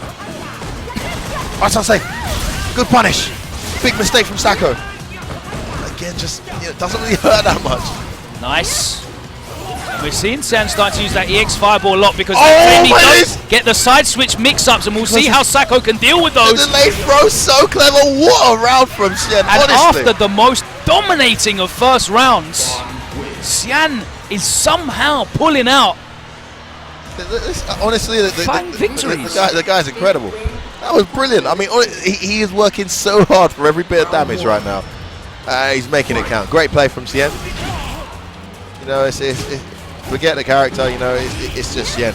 What's I say? Good punish. Big mistake from Sacco. Again, just doesn't really hurt that much. crouch. Nice. And we're seeing Xian start to use that EX fireball a lot because Oh, he my does days. get the side switch mix-ups, and we'll see how Sacco can deal with The those. delayed throw, so clever. What a round from Xian, And honestly. after the most dominating of first rounds, Xian is somehow pulling out. Honestly, Fang victories. the guy's incredible. That was brilliant. I mean, he is working so hard for every bit of damage right now. He's making it count. Great play from Xian. You know, forget the character. You know, it's just Xian.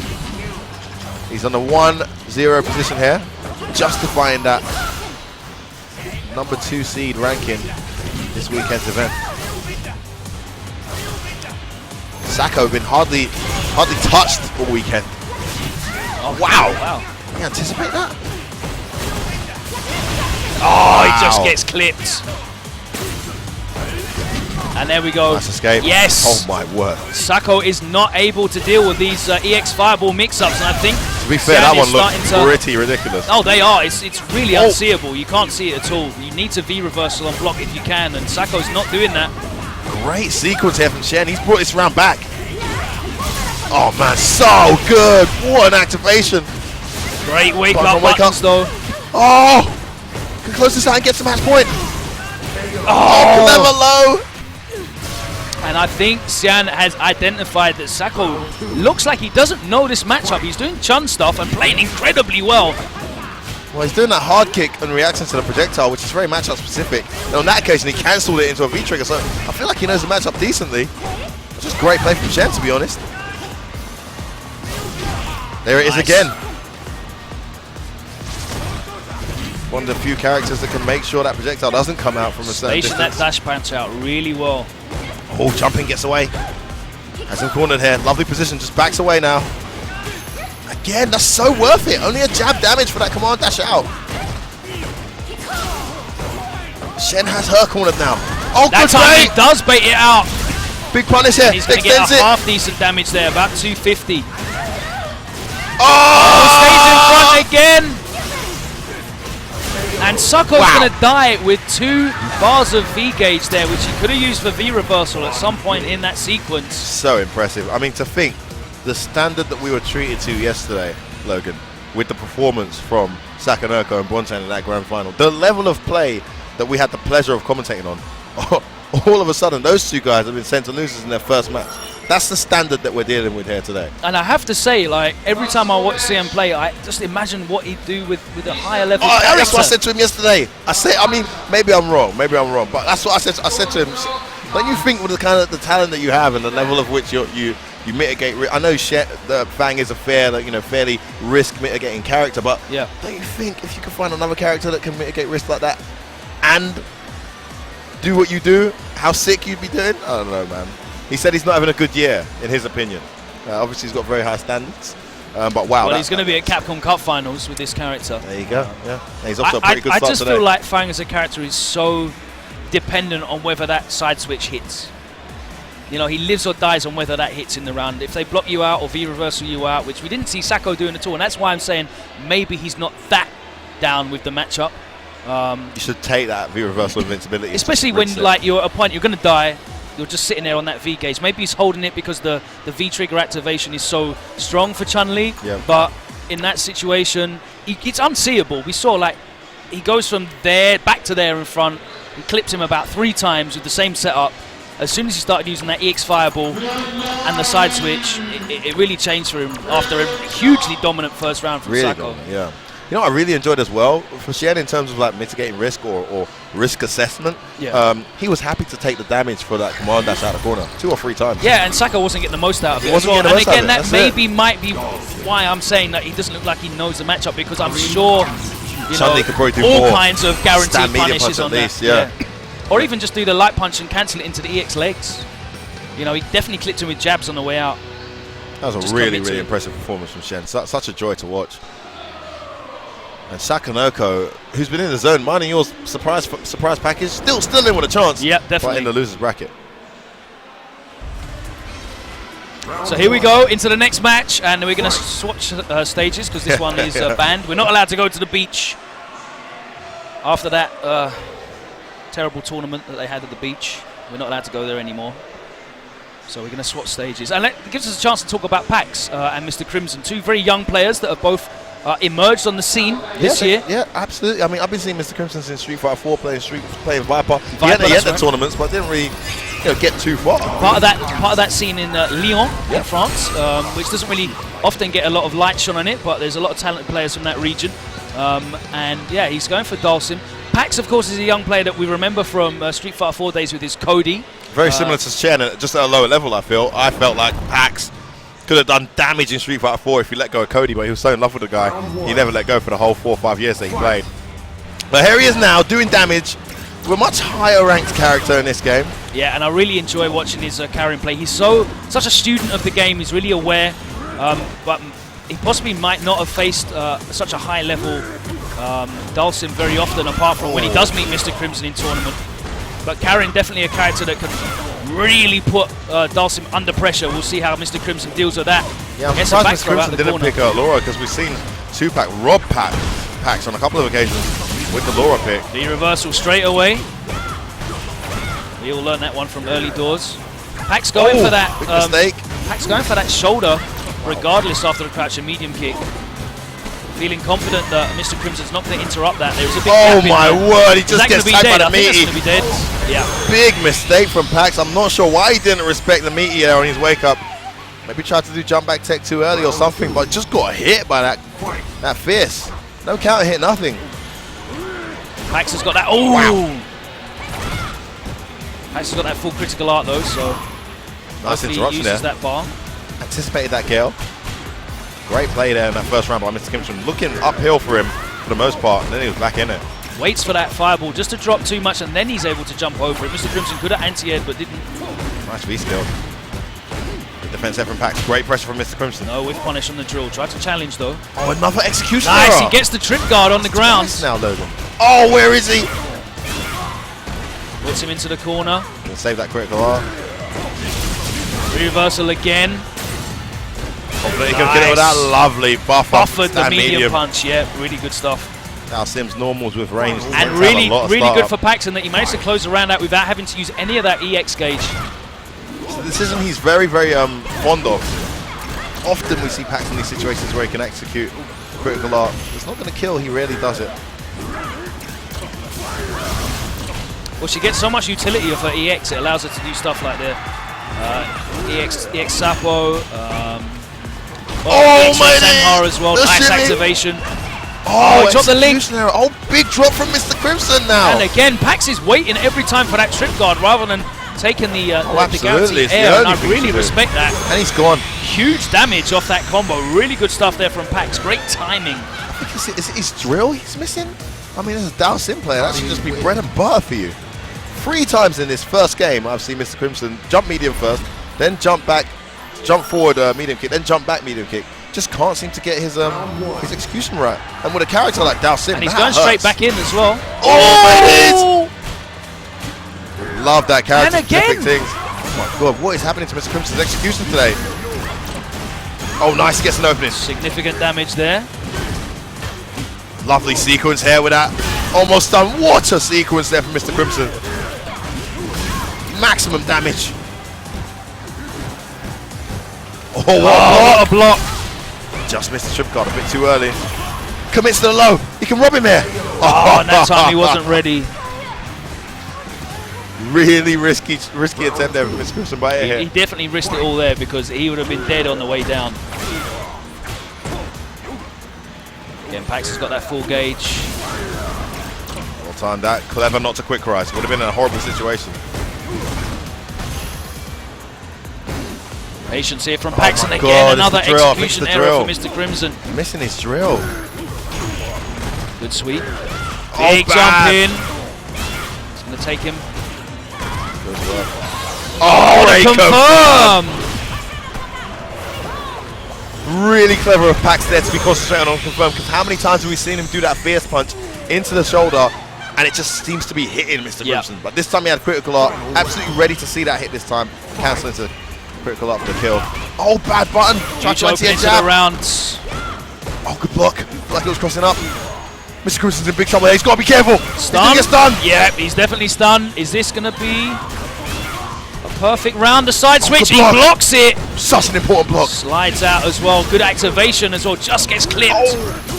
He's on the 1-0 position here, justifying that #2 seed ranking this weekend's event. Sacco been hardly touched all weekend. Oh, Wow. wow. Can you anticipate that? Oh, he just Wow. gets clipped. And there we go. Nice escape. Yes. Oh my word. Sacco is not able to deal with these EX fireball mix-ups, and I think To be fair, Xian that is one starting looked to- pretty ridiculous. Oh, they are. It's really Oh. unseeable. You can't see it at all. You need to V-reversal on block if you can, and Sacco's not doing that. Great sequence here from Xian. He's brought this round back. Oh man, so good. What an activation. Great Wake wake-up up. buttons, though. Oh! Can close this out and get some match point. Oh, clever low. And I think Xian has identified that Sacco looks like he doesn't know this matchup. He's doing Chun stuff and playing incredibly well. Well, he's doing that hard kick and reacting to the projectile, which is very matchup specific. And on that occasion, he cancelled it into a V-trigger, so I feel like he knows the matchup decently. Just great play from Xian, to be honest. There it is Nice. again. One of the few characters that can make sure that projectile doesn't come out from a certain Station that distance. dash punch out really well. Oh, jumping gets away. Has him cornered here. Lovely position, just backs away now. Again, that's so worth it. Only a jab damage for that command dash out. Shen has her cornered now. Oh, That good time play. he does bait it out. Big punish here. And he's going to get Extends a it. half decent damage there, about 250. Stays in front again. And Sacco's going to die with 2 bars of V-gauge there, which he could have used for V-reversal at some point in that sequence. So impressive. I mean, to think, the standard that we were treated to yesterday, Logan, with the performance from Sakanoko and Bonchan in that grand final, the level of play that we had the pleasure of commentating on, all of a sudden, those 2 guys have been sent to losers in their first match. That's the standard that we're dealing with here today. And I have to say, like, every time I watch CM play, I just imagine what he'd do with a higher level character. That's what I said to him yesterday. I mean, maybe I'm wrong, but that's what I said. I said to him, don't you think with the kind of the talent that you have and the level of which you mitigate? I know the Fang is a fairly risk mitigating character, but don't you think if you could find another character that can mitigate risk like that and do what you do, how sick you'd be doing? I don't know, man. He said he's not having a good year, in his opinion. Obviously, he's got very high standards, but wow. Well, he's going to be at Capcom Cup Finals with this character. There you go. Yeah, and he's also a pretty good start I just today. feel like Fang as a character is so dependent on whether that side switch hits. You know, he lives or dies on whether that hits in the round. If they block you out or V-reversal you out, which we didn't see Sacco doing at all, and that's why I'm saying maybe he's not that down with the matchup. You should take that V-reversal invincibility. Especially when, like, you're at a point you're going to die, you're just sitting there on that V-gauge. Maybe he's holding it because the V-trigger activation is so strong for Chun-Li, but in that situation, it's unseeable. We saw, like, he goes from there back to there in front. He clips him about 3 times with the same setup. As soon as he started using that EX Fireball and the side switch, it really changed for him after a hugely dominant first round from Sacco. Yeah. You know what I really enjoyed as well for Shen in terms of like mitigating risk or risk assessment. He was happy to take the damage for that command dash out of the corner 2 or 3 times. Yeah, and Sacco wasn't getting the most out of it. And again, that maybe might be why I'm saying that he doesn't look like he knows the matchup, because I'm sure could probably do all more kinds of guaranteed punishes on least, that. Or even just do the light punch and cancel it into the EX legs. You know, he definitely clipped him with jabs on the way out. That was a really impressive performance from Shen. Such a joy to watch. And Sakanoko, who's been in the zone, minding your surprise package, still in with a chance. Yeah, definitely. But in the losers bracket. So here we go into the next match, and we're going to switch stages because this one is banned. We're not allowed to go to the beach after that terrible tournament that they had at the beach. We're not allowed to go there anymore. So we're going to swap stages. And it gives us a chance to talk about Pax and Mr. Crimson, 2 very young players that have both emerged on the scene this year. Yeah, absolutely. I mean, I've been seeing Mr. Crimson since Street Fighter 4 playing Viper. He entered tournaments, but didn't really get too far. Part of that scene in Lyon, in France, which doesn't really often get a lot of light shone on it, but there's a lot of talented players from that region. And yeah, he's going for Dalsim. Pax, of course, is a young player that we remember from Street Fighter 4 days with his Cody. Very similar to Chen, just at a lower level, I felt like Pax could have done damage in Street Fighter 4 if he let go of Cody, but he was so in love with the guy, he never let go for the whole 4 or 5 years that he played. But here he is now, doing damage with a much higher ranked character in this game. Yeah, and I really enjoy watching his carrying play. He's such a student of the game, he's really aware, but he possibly might not have faced such a high level Dalsim very often, apart from when he does meet Mr. Crimson in tournament. But Karen definitely a character that can really put Dalsim under pressure. We'll see how Mr. Crimson deals with that. Yeah, I'm surprised Mr. Crimson didn't pick Laura, because we've seen Tupac rob Pax on a couple of occasions with the Laura pick. The reversal straight away. We all learned that one from early doors. Pax going for that. Big mistake. Pax going for that shoulder, regardless after the crouch and medium kick. Feeling confident that Mr. Crimson's not going to interrupt that. There's a big gap in my there. word, he just gets tagged by the meaty. Be dead. Yeah. Big mistake from Pax. I'm not sure why he didn't respect the meaty there on his wake up. Maybe tried to do jump back tech too early or something, but just got hit by that fist. No counter hit, nothing. Pax has got that. Oh! Wow. Pax has got that full critical art though, so nice interruption there. That bar. Anticipated that Gale. Great play there in that first round by Mr. Crimson, looking uphill for him for the most part, and then he was back in it. Waits for that fireball just to drop too much, and then he's able to jump over it. Mr. Crimson could have anti-aired, but didn't. Nice V-skill. Good defense there from Pax. Great pressure from Mr. Crimson. No, with punish on the drill. Tried to challenge though. Oh, another execution Nice, error. he gets the trip guard on the ground. Nice now, Logan. Oh, where is he? Puts him into the corner. Gonna save that critical art. Reversal again. Hopefully he can get it with that lovely buffered the medium punch. Yeah, really good stuff. Now Sim's normals with range. And really good for Paxton that he managed to close the round out without having to use any of that EX gauge. So this isn't he's very fond of. Often we see Paxton in these situations where he can execute critical art. It's not going to kill, he rarely does it. Well, she gets so much utility of her EX, it allows her to do stuff like the EX Sapo, Senhar as well, nice activation. Oh, dropped the link. Oh, big drop from Mr. Crimson now. And again, Pax is waiting every time for that trip guard rather than taking the absolutely. air, and I really respect that. And he's gone. Huge damage off that combo. Really good stuff there from Pax. Great timing. I think is it his drill he's missing? I mean, as a Dao Sim player, that should just be bread and butter for you. 3 times in this first game, I've seen Mr. Crimson jump medium first, then jump back, jump forward medium kick, then jump back medium kick. Just can't seem to get his execution right. And with a character like Dao Sim, and he's going straight back in as well. Oh, my love that character. And again. Things. Oh my god, what is happening to Mr. Crimson's execution today? Oh, nice, he gets an opening. Significant damage there. Lovely sequence here with that. Almost done. What a sequence there from Mr. Crimson. Maximum damage. Oh, what a block. Just missed the trip guard a bit too early. Commits to the low. He can rob him here. Oh, and that time he wasn't ready. Really risky attempt there from Mr. Crimson by he definitely risked it all there because he would have been dead on the way down. Again, Pax has got that full gauge. Well timed that. Clever not to quick rise. Would have been a horrible situation. Patience here from Pax, and again another execution error for Mr. Crimson. Missing his drill. Good sweep. Big jump in. It's going to take him. Oh, confirm! Really clever of Pax there to be concentrating on confirm, because how many times have we seen him do that fierce punch into the shoulder and it just seems to be hitting Mr. Crimson. But this time he had critical art, absolutely ready to see that hit this time. Cancelling to critical art for the kill. Oh, bad button. Huge open into the round. Oh, good block. Like it was crossing up. Mr. Crimson's in big trouble here. He's got to be careful. Stun. He's going to get stunned. Yep, he's definitely stunned. Is this going to be a perfect round? The side switch. He blocks it. Such an important block. Slides out as well. Good activation as well. Just gets clipped. Oh.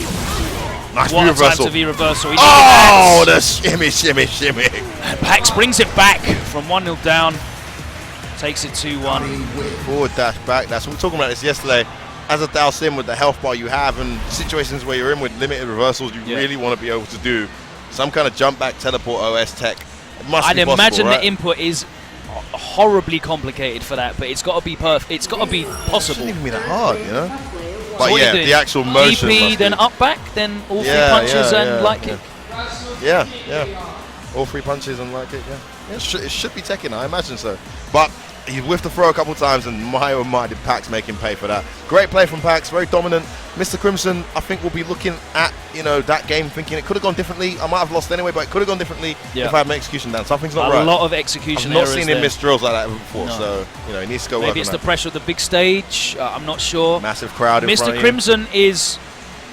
Nice what reversal. A time to V reversal. Oh, the shimmy, shimmy, shimmy. And Pax brings it back from 1-0 down. Takes it 2-1. Forward dash back. That's what we were talking about this yesterday. As a Dao Sim with the health bar you have and situations where you're in with limited reversals, you really want to be able to do some kind of jump back teleport OS tech. It must be possible, imagine right? the input is horribly complicated for that, but it's got to be perfect. It's got to be possible. It shouldn't even be that hard, you know. But so yeah, the actual motion. DP, then up back, then all 3 punches and light kick. Yeah. All 3 punches and light kick. Yeah. It should be teching, I imagine so. But he whiffed the throw a couple times, and my oh my, did Pax make him pay for that. Great play from Pax, very dominant. Mr. Crimson, I think we'll be looking at that game thinking it could have gone differently. I might have lost anyway, but it could have gone differently if I had my execution down. Something's not right. A lot of execution errors. I've not seen him miss drills like that before, so he needs to go work on that. Maybe it's the pressure of the big stage. I'm not sure. Massive crowd in front of Mr. Crimson is,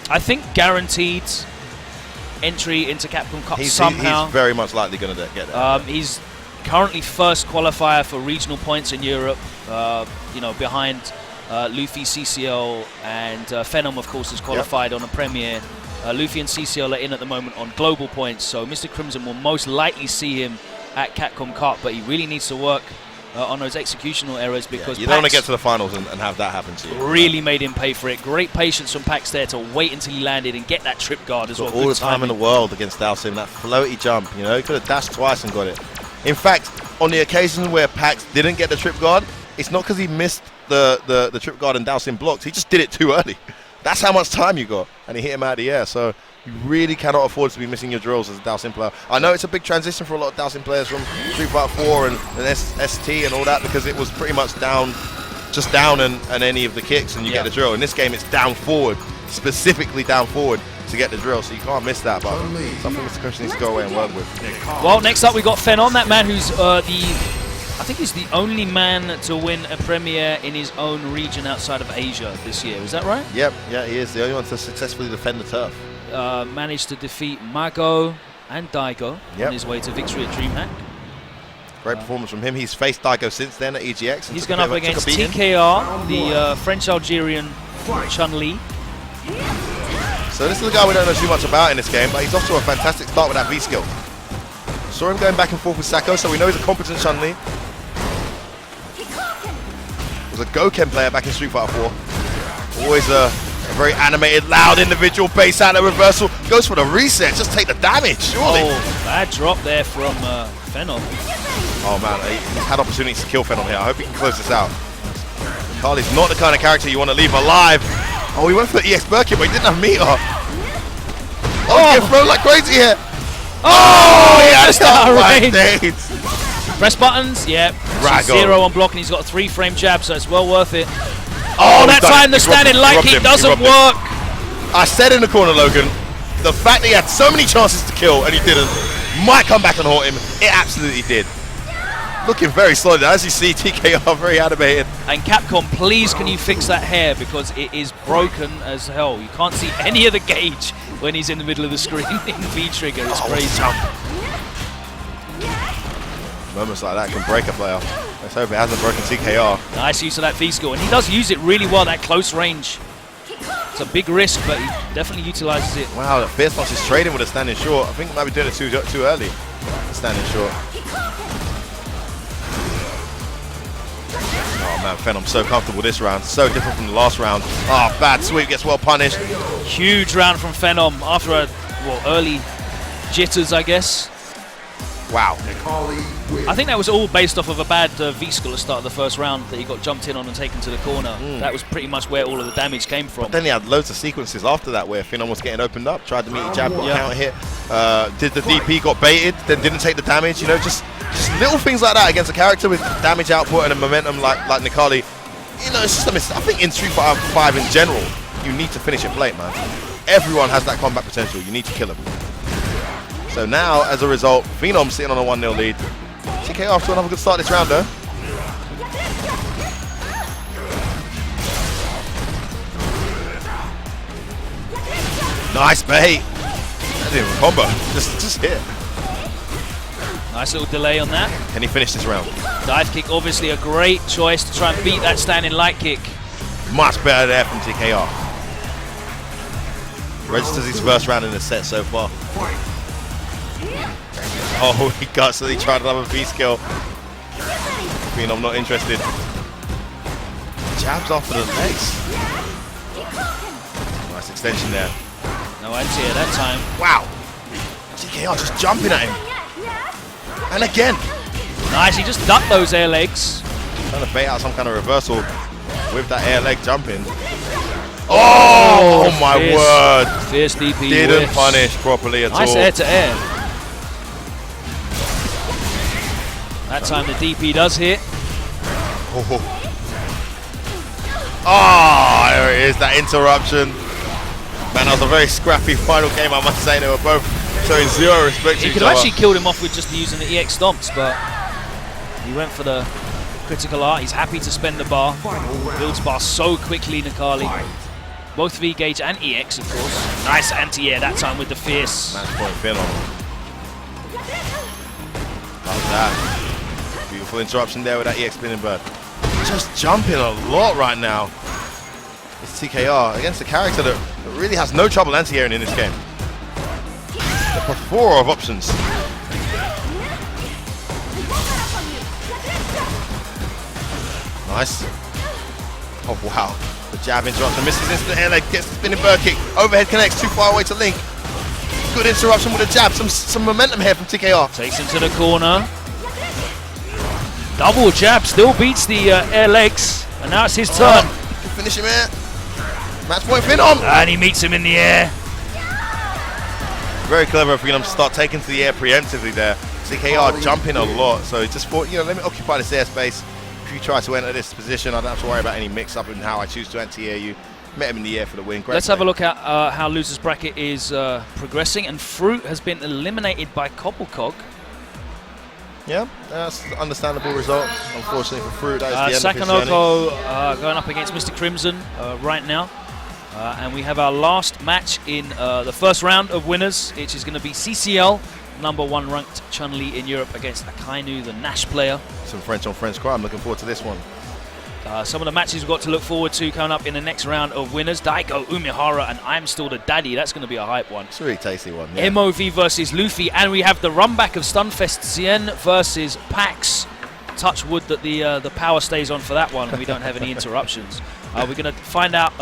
I think, guaranteed entry into Capcom Cup somehow. He's very much likely going to get there. He's currently first qualifier for regional points in Europe, behind Luffy, CCL, and Phenom, of course, is qualified on a Premier. Luffy and CCL are in at the moment on global points, so Mr. Crimson will most likely see him at Capcom Cup, but he really needs to work on those executional errors because you don't want to get to the finals and have that happen to you. Really made him pay for it. Great patience from Pax there to wait until he landed and get that trip guard as well. All the time in the world against Dao Sim, that floaty jump, he could have dashed twice and got it. In fact, on the occasion where Pax didn't get the trip guard, it's not because he missed the trip guard and Dao Sim blocks. He just did it too early. That's how much time you got, and he hit him out of the air. So you really cannot afford to be missing your drills as a Dao Sim player. I know it's a big transition for a lot of Dao Sim players from Street Fighter 4 and ST and all that, because it was pretty much down and any of the kicks and you get the drill. In this game, it's down forward, specifically down forward to get the drill, so you can't miss that, but something Mr. Crimson needs to go away and work with. Well, next up we got Phenom, that man who's the I think he's the only man to win a Premier in his own region outside of Asia this year. Is that right? Yep, yeah, he is the only one to successfully defend the turf. Managed to defeat Mago and Daigo on his way to victory at DreamHack. Great performance from him. He's faced Daigo since then at EGX. He's gone up against TKR, the French-Algerian Chun-Li. So this is a guy we don't know too much about in this game, but he's off to a fantastic start with that V-skill. Saw him going back and forth with Sako, so we know he's a competent Chun-Li. Was a Goken player back in Street Fighter 4. Always a very animated, loud individual. Base out of reversal. Goes for the reset. Just take the damage, surely. Oh, bad drop there from Phenom. Oh man, he's had opportunities to kill Phenom here. I hope he can close this out. Carly's not the kind of character you want to leave alive. Oh, he went for the EX Birkin, but he didn't have meter. Oh, he gets thrown like crazy here. Oh, yeah, just out of range. Days. Press buttons, yep. Zero on block, and he's got a 3-frame jab, so it's well worth it. Oh, that time the standing light kick doesn't work. I said in the corner, Logan, the fact that he had so many chances to kill and he didn't might come back and haunt him. It absolutely did. Looking very solid. As you see, TKR very animated. And Capcom, please can you fix that hair, because it is broken as hell. You can't see any of the gauge when he's in the middle of the screen in V-trigger. It's crazy. Moments like that can break a player. Let's hope it hasn't broken TKR. Nice use of that V-skill, and he does use it really well, that close range. It's a big risk, but he definitely utilizes it. Wow, the Fierce Punch is trading with a standing short. I think he might be doing it too early. Standing short. Oh man, Phenom's so comfortable this round. So different from the last round. Oh, bad sweep, gets well punished. Huge round from Phenom after a early jitters, I guess. Wow. I think that was all based off of a bad V-skill at the start of the first round that he got jumped in on and taken to the corner. That was pretty much where all of the damage came from. But then he had loads of sequences after that where Phenom was getting opened up, tried to meet a jab, got counter hit, did the DP, got baited, then didn't take the damage. You know, just little things like that against a character with damage output and a momentum like Nikali. You know, it's just a mistake. I think in Street Fighter 5 in general, you need to finish it late, man. Everyone has that combat potential. You need to kill him. So now, as a result, Phenom sitting on a 1-0 lead. TK off to another good start this round, though. Nice bait. That didn't even combo. Just hit. Nice little delay on that. Can he finish this round? Dive kick, obviously a great choice to try and beat that standing light kick. Much better there from TKR. Registers his first round in the set so far. Oh, he guts that he tried another V-skill. Phenom not interested. Jabs off of the legs. Nice extension there. No anti-air that time. Wow. TKR just jumping at him. And again. Nice, he just ducked those air legs. Trying to bait out some kind of reversal with that air leg jumping. Oh my word. Fierce DP Didn't whiffs. punish properly at all. Nice air to air. That time the DP does hit. Oh, there it is, that interruption. Man, that was a very scrappy final game, I must say. They were both showing zero respect to He each could other. have actually killed him off with just using the EX stomps, but he went for the critical art. He's happy to spend the bar. Builds bar so quickly, Nikali. Both V-Gauge and EX, of course. Nice anti-air that time with the fierce. Match point Phenom. Love that. Beautiful interruption there with that EX spinning bird. Just jumping a lot right now. It's TKR against a character that really has no trouble anti-airing in this game. A plethora of options. Nice. Oh wow. The jab interruption, misses instant air leg, gets the spinning bird kick, overhead connects, too far away to link. Good interruption with a jab, some momentum here from TKR. Takes him to the corner. Double jab, still beats the air legs, and now it's his turn. Can finish him here. Match point Phenom. And he meets him in the air. Very clever of Phenom to start taking to the air preemptively there. TKR jumping a lot, so he just thought, you know, let me occupy this airspace. If you try to enter this position, I don't have to worry about any mix-up in how I choose to anti-air you. Met him in the air for the win. Great Let's play. have a look at how Loser's Bracket is progressing, and Fruit has been eliminated by Koppelkog. Yeah, that's an understandable result. Unfortunately for Fruit, that is the end of his journey. Sakanoko going up against Mr. Crimson right now. And we have our last match in the first round of winners, which is going to be CCL, #1 ranked Chun-Li in Europe against Akainu, the Nash player. Some French on French crime. Looking forward to this one. Some of the matches we've got to look forward to coming up in the next round of winners. Daigo Umihara and I'm Still the Daddy. That's going to be a hype one. It's a really tasty one. Yeah. MOV versus Luffy. And we have the runback of Stunfest Zien versus Pax. Touch wood that the power stays on for that one and we don't have any interruptions. We're going to find out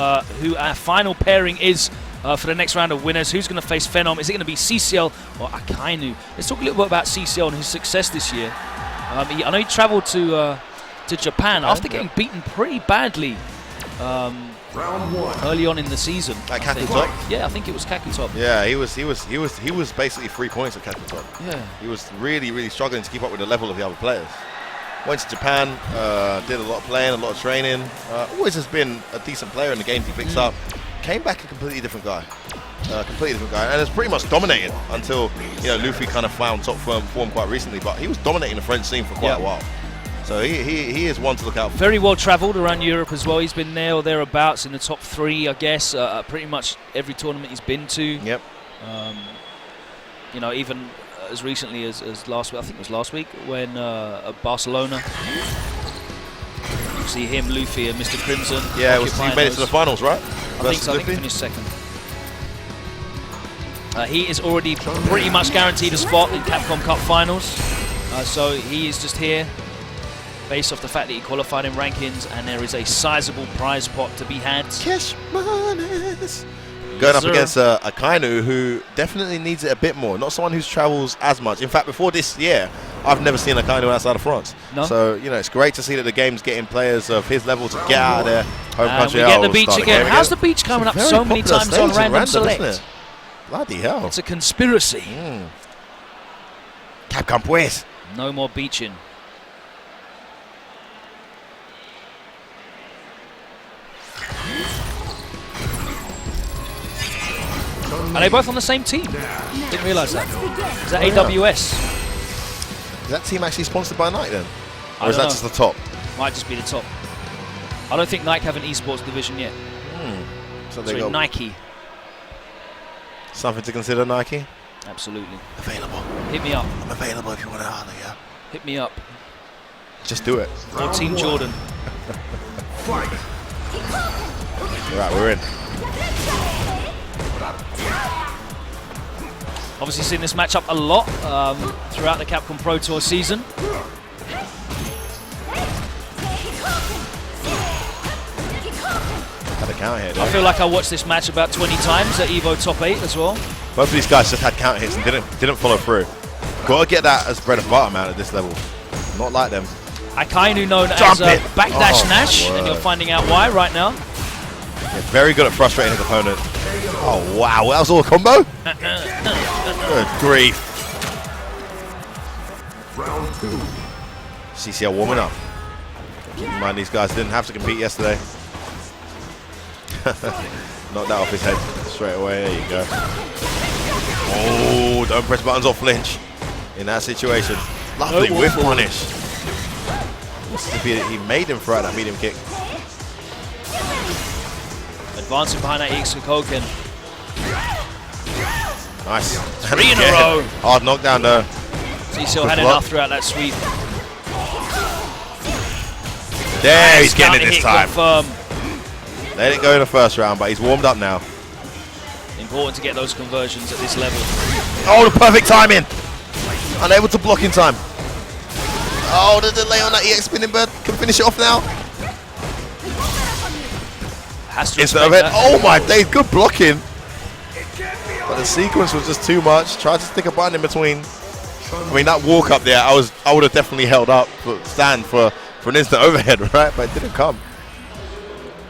who our final pairing is for the next round of winners. Who's going to face Phenom? Is it going to be CCL or Akainu? Let's talk a little bit about CCL and his success this year. I know he travelled to Japan after getting beaten pretty badly early on in the season. At Kakutop? Yeah, I think it was Kakutop. Yeah, he was basically 3 points at Kakutop. Yeah. He was really struggling to keep up with the level of the other players. Went to Japan, did a lot of playing, a lot of training. Always has been a decent player in the games he picks up. Came back a completely different guy. And has pretty much dominated until Luffy kind of found top form quite recently. But he was dominating the French scene for quite a while. So he is one to look out for. Very well travelled around Europe as well. He's been there or thereabouts in the top 3, I guess. Pretty much every tournament he's been to. Yep. Even as recently as last week, I think it was last week, when at Barcelona. You see him, Luffy, and Mr. Crimson. Yeah, he made it to the finals, right? I think he finished second. He is already pretty much guaranteed a spot in Capcom Cup finals. So he is just here based off the fact that he qualified in rankings, and there is a sizable prize pot to be had. Cash monies. Going up against Akainu, who definitely needs it a bit more. Not someone who travels as much. In fact, before this year, I've never seen Akainu outside of France. No? So, it's great to see that the game's getting players of his level to get out of their home country. We get the beach again. How's the beach coming up so many times on Random Select? Bloody hell. It's a conspiracy. Capcom pues. No more beaching. Are they both on the same team? Didn't realise that. Is that AWS? Is that team actually sponsored by Nike then? Or is that just the top? Might just be the top. I don't think Nike have an esports division yet. So Sorry, Nike. Something to consider, Nike? Absolutely. Available. Hit me up. I'm available if you want to holler, yeah? Hit me up. Just do it. Or Team Jordan. Fight. Right, we're in. Obviously seen this matchup a lot throughout the Capcom Pro Tour season. Had a count hit. I feel like I watched this match about 20 times at Evo Top 8 as well. Both of these guys just had count hits and didn't follow through. Got to get that as bread and butter, man, at this level. Not like them. Akainu known as Backdash Nash, and you're finding out why right now. Yeah, very good at frustrating his opponent. Oh, wow. That was all a combo? Good grief. Round 2. CCL warming up. Keep in mind, these guys didn't have to compete yesterday. Knocked that off his head straight away. There you go. Oh, don't press buttons or flinch in that situation. Lovely whip punish. He made him throw out that medium kick. Advancing behind that EX Koken. Nice. 3 in a row. Hard knockdown though. CCL had enough throughout that sweep. There, he's getting it this time. Confirm. Let it go in the first round, but he's warmed up now. Important to get those conversions at this level. Oh, the perfect timing. Unable to block in time. Oh, the delay on that EX spinning bird. Can finish it off now. Has to Instead of it. Oh my days, good blocking. But the sequence was just too much. Tried to stick a button in between. I mean, that walk up there, I would have definitely held up, stand for an instant overhead, right? But it didn't come.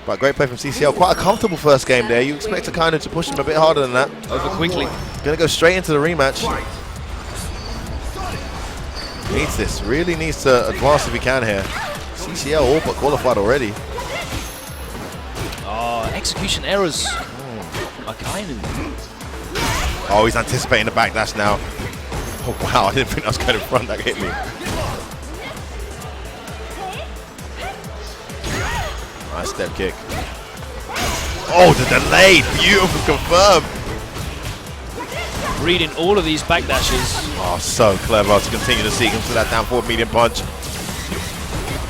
But great play from CCL. Quite a comfortable first game there. You expect Akainu to push him a bit harder than that. Over quickly. Gonna go straight into the rematch. Needs this. Really needs to advance if he can here. CCL all but qualified already. Oh, execution errors. Akainu. Oh, he's anticipating the backdash now. Oh, wow. I didn't think that was going in front. That hit me. Nice step kick. Oh, the delay. Beautiful confirm. Reading all of these backdashes. Oh, so clever to continue the sequence to that down forward medium punch.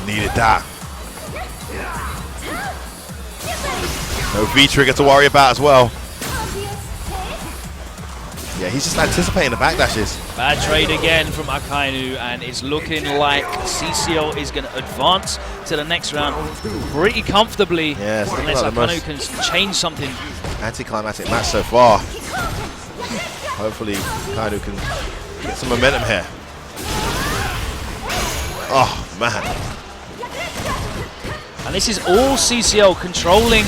Needed that. No V-trigger to worry about as well. Yeah, he's just anticipating the backdashes. Bad trade again from Akainu, and it's looking like CCL is going to advance to the next round pretty comfortably. Yeah, unless like Akainu can change something. Anticlimactic match so far. Hopefully, Akainu can get some momentum here. Oh, man. And this is all CCL controlling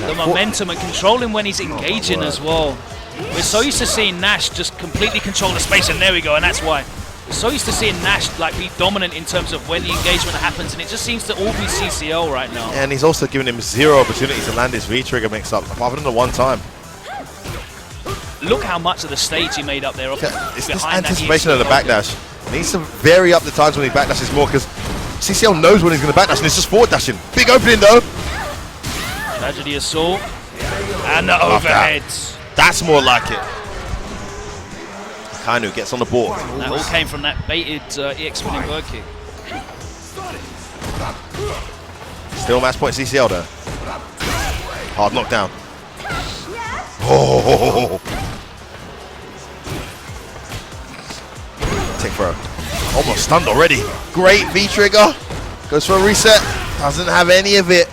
the momentum and controlling when he's engaging as well. We're so used to seeing Nash just completely control the space, and there we go, and that's why. We're so used to seeing Nash like be dominant in terms of when the engagement happens, and it just seems to all be CCL right now. And he's also giving him zero opportunity to land his V-trigger mix-up, apart from the one time. Look how much of the stage he made up there. It's this anticipation of the backdash. He needs to vary up the times when he backdashes more, because CCL knows when he's going to backdash, and it's just forward dashing. Big opening though. Tragedy assault. And the overheads. That's more like it. Akainu gets on the board. That all came from that baited EX spinning bird kick. Still match point CCL though. Hard knockdown. Oh. Take throw. Almost stunned already. Great V-trigger. Goes for a reset. Doesn't have any of it.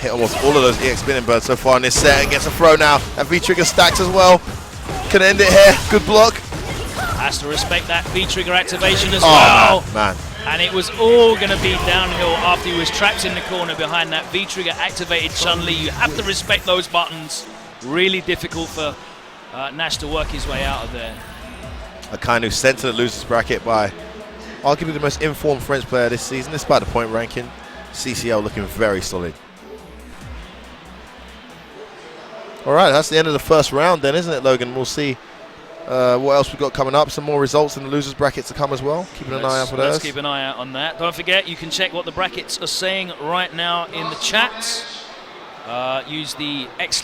Hit almost all of those EX spinning birds so far in this set and gets a throw now. That V-trigger stacks as well. Can end it here. Good block. Has to respect that V-trigger activation as well. Man. And it was all going to be downhill after he was trapped in the corner behind that V-trigger activated Chun-Li. You have to respect those buttons. Really difficult for Nash to work his way out of there. Akainu sent to the losers bracket by arguably the most informed French player this season, despite the point ranking. CCL looking very solid. All right, that's the end of the first round then, isn't it, Logan? We'll see what else we've got coming up. Some more results in the losers brackets to come as well. Keeping an eye out for those. Let's keep an eye out on that. Don't forget, you can check what the brackets are saying right now in the chat. Use the X